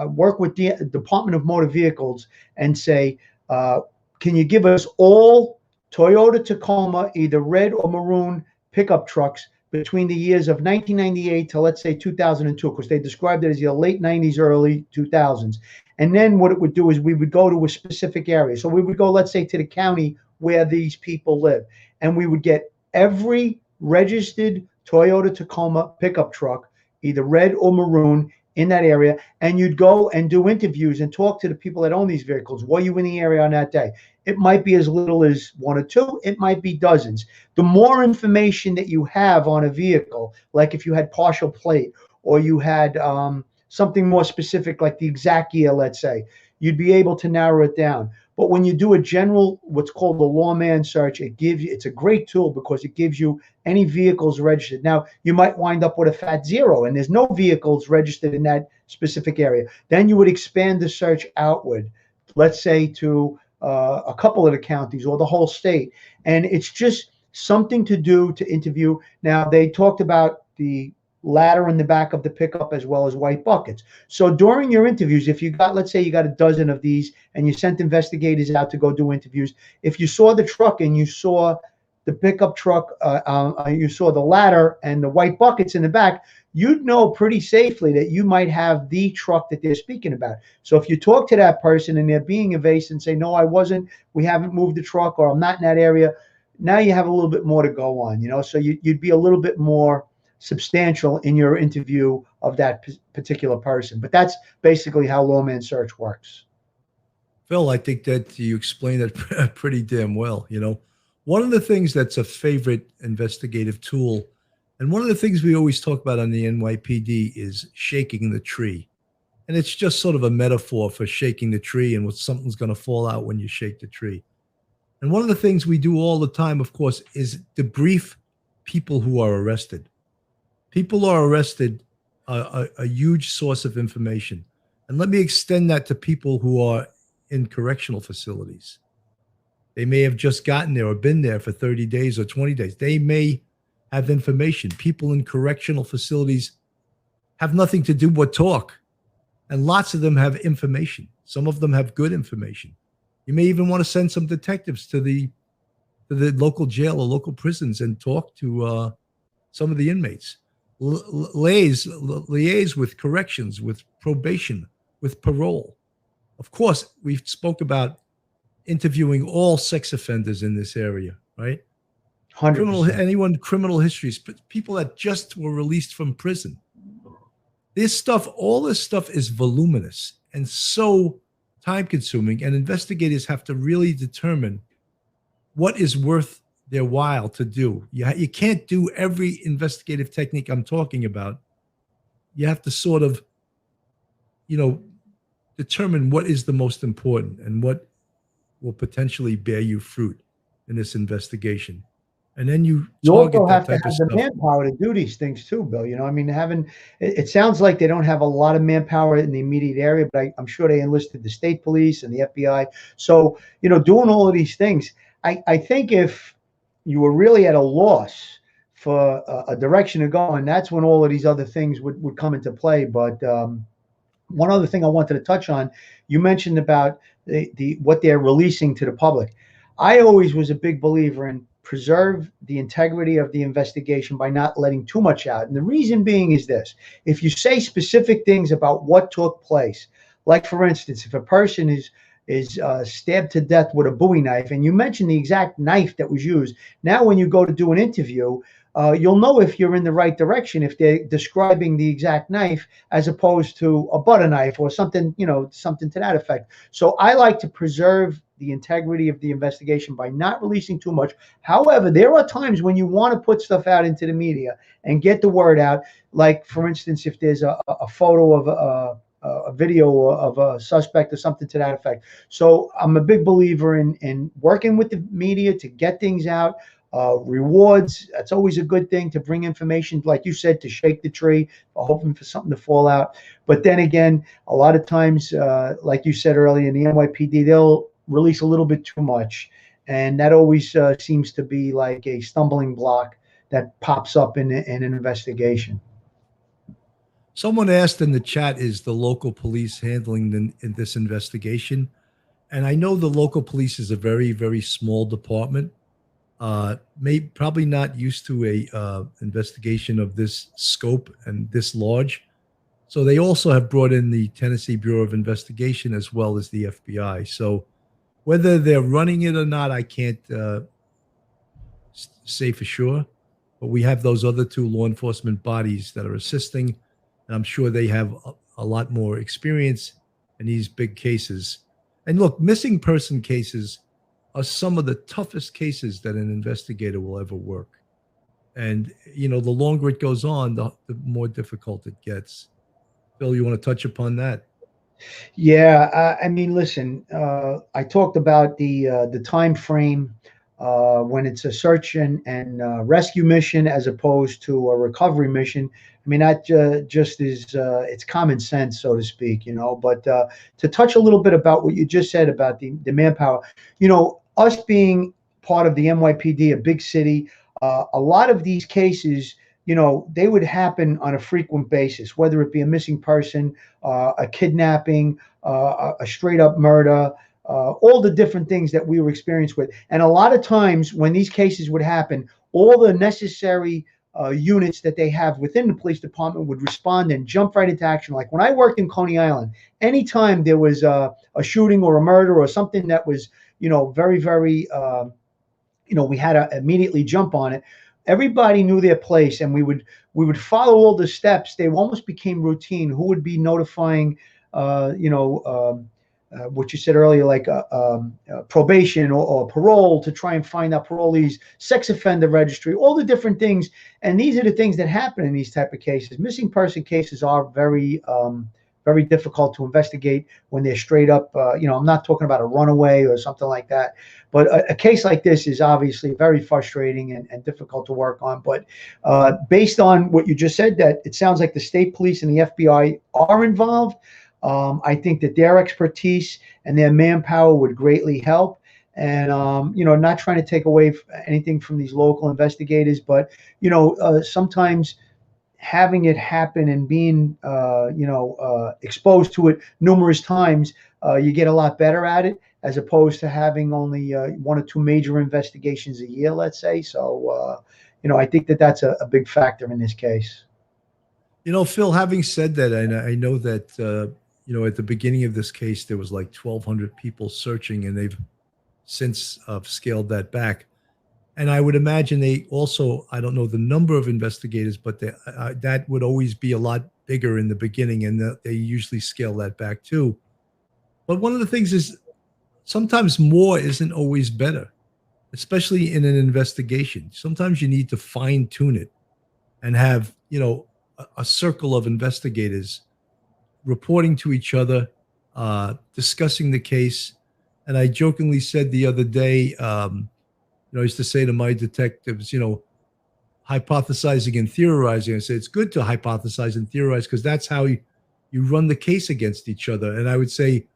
S2: work with the Department of Motor Vehicles and say, can you give us all Toyota Tacoma, either red or maroon pickup trucks between the years of 1998 to, let's say, 2002, because they described it as the late 90s, early 2000s. And then what it would do is we would go to a specific area. So we would go, let's say, to the county where these people live, and we would get every registered Toyota Tacoma pickup truck, either red or maroon, in that area, and you'd go and do interviews and talk to the people that own these vehicles. Were you in the area on that day? It might be as little as one or two. It might be dozens. The more information that you have on a vehicle, like if you had partial plate or you had something more specific like the exact year, let's say, you'd be able to narrow it down. But when you do a general, what's called the lawman search, it's a great tool because it gives you any vehicles registered. Now, you might wind up with a fat zero and there's no vehicles registered in that specific area. Then you would expand the search outward, let's say to a couple of the counties or the whole state. And it's just something to do to interview. Now, they talked about the ladder in the back of the pickup as well as white buckets. So during your interviews, if you got, let's say you got a dozen of these and you sent investigators out to go do interviews, if you saw the truck and you saw the pickup truck, you saw the ladder and the white buckets in the back, you'd know pretty safely that you might have the truck that they're speaking about. So if you talk to that person and they're being evasive and say, no, I wasn't, we haven't moved the truck, or I'm not in that area, now you have a little bit more to go on, so you'd be a little bit more substantial in your interview of that particular person. But that's basically how lawman search works.
S1: Phil, I think that you explained it pretty damn well. One of the things that's a favorite investigative tool, and one of the things we always talk about on the NYPD, is shaking the tree. And it's just sort of a metaphor for shaking the tree and what something's going to fall out when you shake the tree. And one of the things we do all the time, of course, is debrief people who are arrested. People are arrested, a huge source of information. And let me extend that to people who are in correctional facilities. They may have just gotten there or been there for 30 days or 20 days. They may have information. People in correctional facilities have nothing to do but talk. And lots of them have information. Some of them have good information. You may even want to send some detectives to the local jail or local prisons and talk to some of the inmates. Liaise with corrections, with probation, with parole. Of course, we spoke about interviewing all sex offenders in this area, right?
S2: 100%.
S1: Criminal histories, people that just were released from prison. All this stuff is voluminous and so time consuming, and investigators have to really determine what is worth their while to do. You can't do every investigative technique I'm talking about. You have to sort of, determine what is the most important and what will potentially bear you fruit in this investigation. and then you
S2: You
S1: target
S2: also
S1: that
S2: have to
S1: type of
S2: have the
S1: stuff.
S2: manpower to do these things too, Bill. I mean, it sounds like they don't have a lot of manpower in the immediate area, but I'm sure they enlisted the state police and the FBI. So, doing all of these things, I think if you were really at a loss for a direction to go, and that's when all of these other things would come into play. But one other thing I wanted to touch on, you mentioned about the what they're releasing to the public. I always was a big believer in preserve the integrity of the investigation by not letting too much out. And the reason being is this: if you say specific things about what took place, like for instance, if a person is stabbed to death with a Bowie knife, and you mention the exact knife that was used, now when you go to do an interview, you'll know if you're in the right direction if they're describing the exact knife as opposed to a butter knife or something, something to that effect. So I like to preserve the integrity of the investigation by not releasing too much. However, there are times when you want to put stuff out into the media and get the word out. Like, for instance, if there's a photo of a video of a suspect or something to that effect. So I'm a big believer in working with the media to get things out. Rewards, that's always a good thing to bring information, like you said, to shake the tree, hoping for something to fall out. But then again, a lot of times, like you said earlier, in the NYPD, they'll release a little bit too much. And that always seems to be like a stumbling block that pops up in an investigation.
S1: Someone asked in the chat, is the local police handling in this investigation? And I know the local police is a very, very small department. Probably not used to a investigation of this scope and this large. So they also have brought in the Tennessee Bureau of Investigation as well as the FBI. So whether they're running it or not, I can't say for sure. But we have those other two law enforcement bodies that are assisting, and I'm sure they have a lot more experience in these big cases. And look, missing person cases are some of the toughest cases that an investigator will ever work. And, the longer it goes on, the more difficult it gets. Phil, you want to touch upon that?
S2: Yeah, I mean, listen, I talked about the time frame when it's a search and rescue mission as opposed to a recovery mission. I mean, that just is it's common sense, so to speak, But to touch a little bit about what you just said about the manpower, us being part of the NYPD, a big city, a lot of these cases, they would happen on a frequent basis, whether it be a missing person, a kidnapping, a straight up murder, all the different things that we were experienced with. And a lot of times when these cases would happen, all the necessary units that they have within the police department would respond and jump right into action. Like when I worked in Coney Island, anytime there was a shooting or a murder or something that was, very, very, we had to immediately jump on it. Everybody knew their place, and we would follow all the steps. They almost became routine. Who would be notifying, what you said earlier, like probation or parole, to try and find out parolees, sex offender registry, all the different things. And these are the things that happen in these type of cases. Missing person cases are very, very difficult to investigate when they're straight up. I'm not talking about a runaway or something like that. But a case like this is obviously very frustrating and difficult to work on. But based on what you just said, that it sounds like the state police and the FBI are involved. I think that their expertise and their manpower would greatly help. And, not trying to take away anything from these local investigators, but, sometimes having it happen and being, exposed to it numerous times, you get a lot better at it, as opposed to having only one or two major investigations a year, let's say. So, I think that that's a big factor in this case.
S1: Phil, having said that, I know that, at the beginning of this case, there was like 1,200 people searching, and they've since scaled that back. And I would imagine they also, I don't know the number of investigators, but that would always be a lot bigger in the beginning, and they usually scale that back too. But one of the things is sometimes more isn't always better, especially in an investigation. Sometimes you need to fine tune it and have, a circle of investigators reporting to each other, discussing the case. And I jokingly said the other day, I used to say to my detectives, hypothesizing and theorizing. I say it's good to hypothesize and theorize because that's how you run the case against each other. And I would say,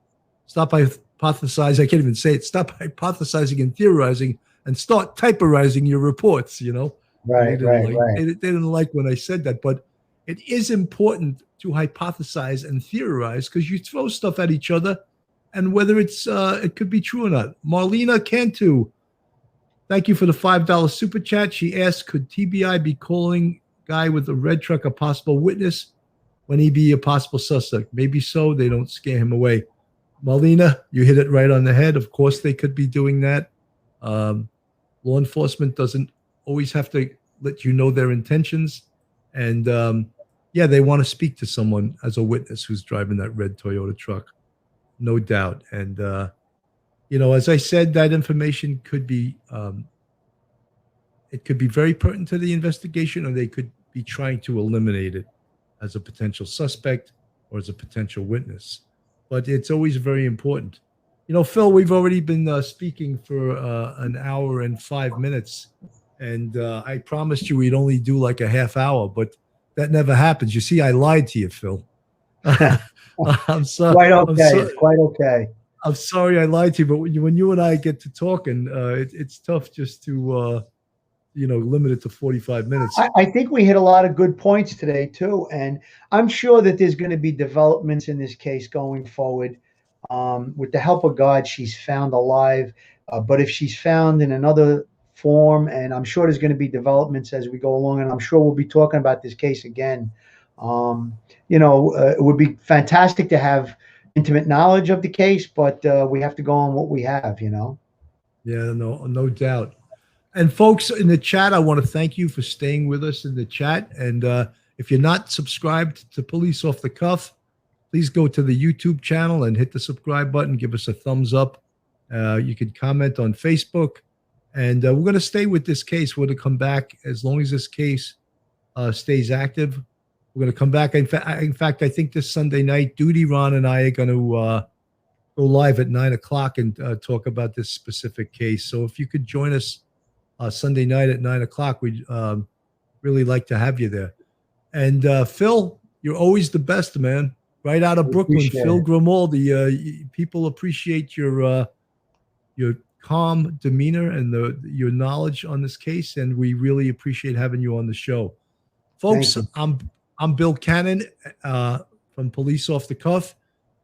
S1: stop hypothesizing. I can't even say it. Stop hypothesizing and theorizing and start typerizing your reports,
S2: Right,
S1: They didn't like when I said that, but it is important to hypothesize and theorize because you throw stuff at each other and whether it could be true or not. Marlena Cantu, thank you for the $5 super chat. She asked, could TBI be calling guy with a red truck a possible witness when he be a possible suspect? Maybe so. They don't scare him away. Marlena, you hit it right on the head. Of course, they could be doing that. Law enforcement doesn't always have to let you know their intentions. And they want to speak to someone as a witness who's driving that red Toyota truck. No doubt. And, as I said, that information could be, it could be very pertinent to the investigation, or they could be trying to eliminate it as a potential suspect or as a potential witness. But it's always very important. Phil, we've already been speaking for an hour and 5 minutes, and I promised you we'd only do like a half hour, but that never happens. You see, I lied to you, Phil. I'm sorry.
S2: Quite okay. It's quite okay.
S1: I'm sorry I lied to you, but when you and I get to talking, it's tough just to, limit it to 45 minutes.
S2: I think we hit a lot of good points today, too. And I'm sure that there's going to be developments in this case going forward. With the help of God, she's found alive. But if she's found in another form, and I'm sure there's going to be developments as we go along, and I'm sure we'll be talking about this case again. It would be fantastic to have intimate knowledge of the case, but we have to go on what we have, Yeah,
S1: no doubt. And folks in the chat, I want to thank you for staying with us in the chat. And if you're not subscribed to Police Off the Cuff, please go to the YouTube channel and hit the subscribe button. Give us a thumbs up. You can comment on Facebook. And we're going to stay with this case. We're going to come back as long as this case stays active. We're going to come back. In fact, I think this Sunday night, Duty Ron and I are going to go live at 9 o'clock and talk about this specific case. So if you could join us Sunday night at 9 o'clock, we'd really like to have you there. And Phil, you're always the best, man. Right out of Brooklyn, Phil Grimaldi. People appreciate your calm demeanor and your knowledge on this case, and we really appreciate having you on the show. Folks, I'm Bill Cannon from Police Off the Cuff,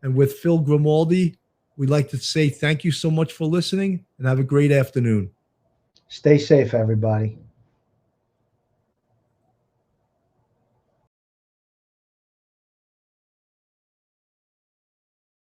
S1: and with Phil Grimaldi, we'd like to say thank you so much for listening, and have a great afternoon.
S2: Stay safe, everybody.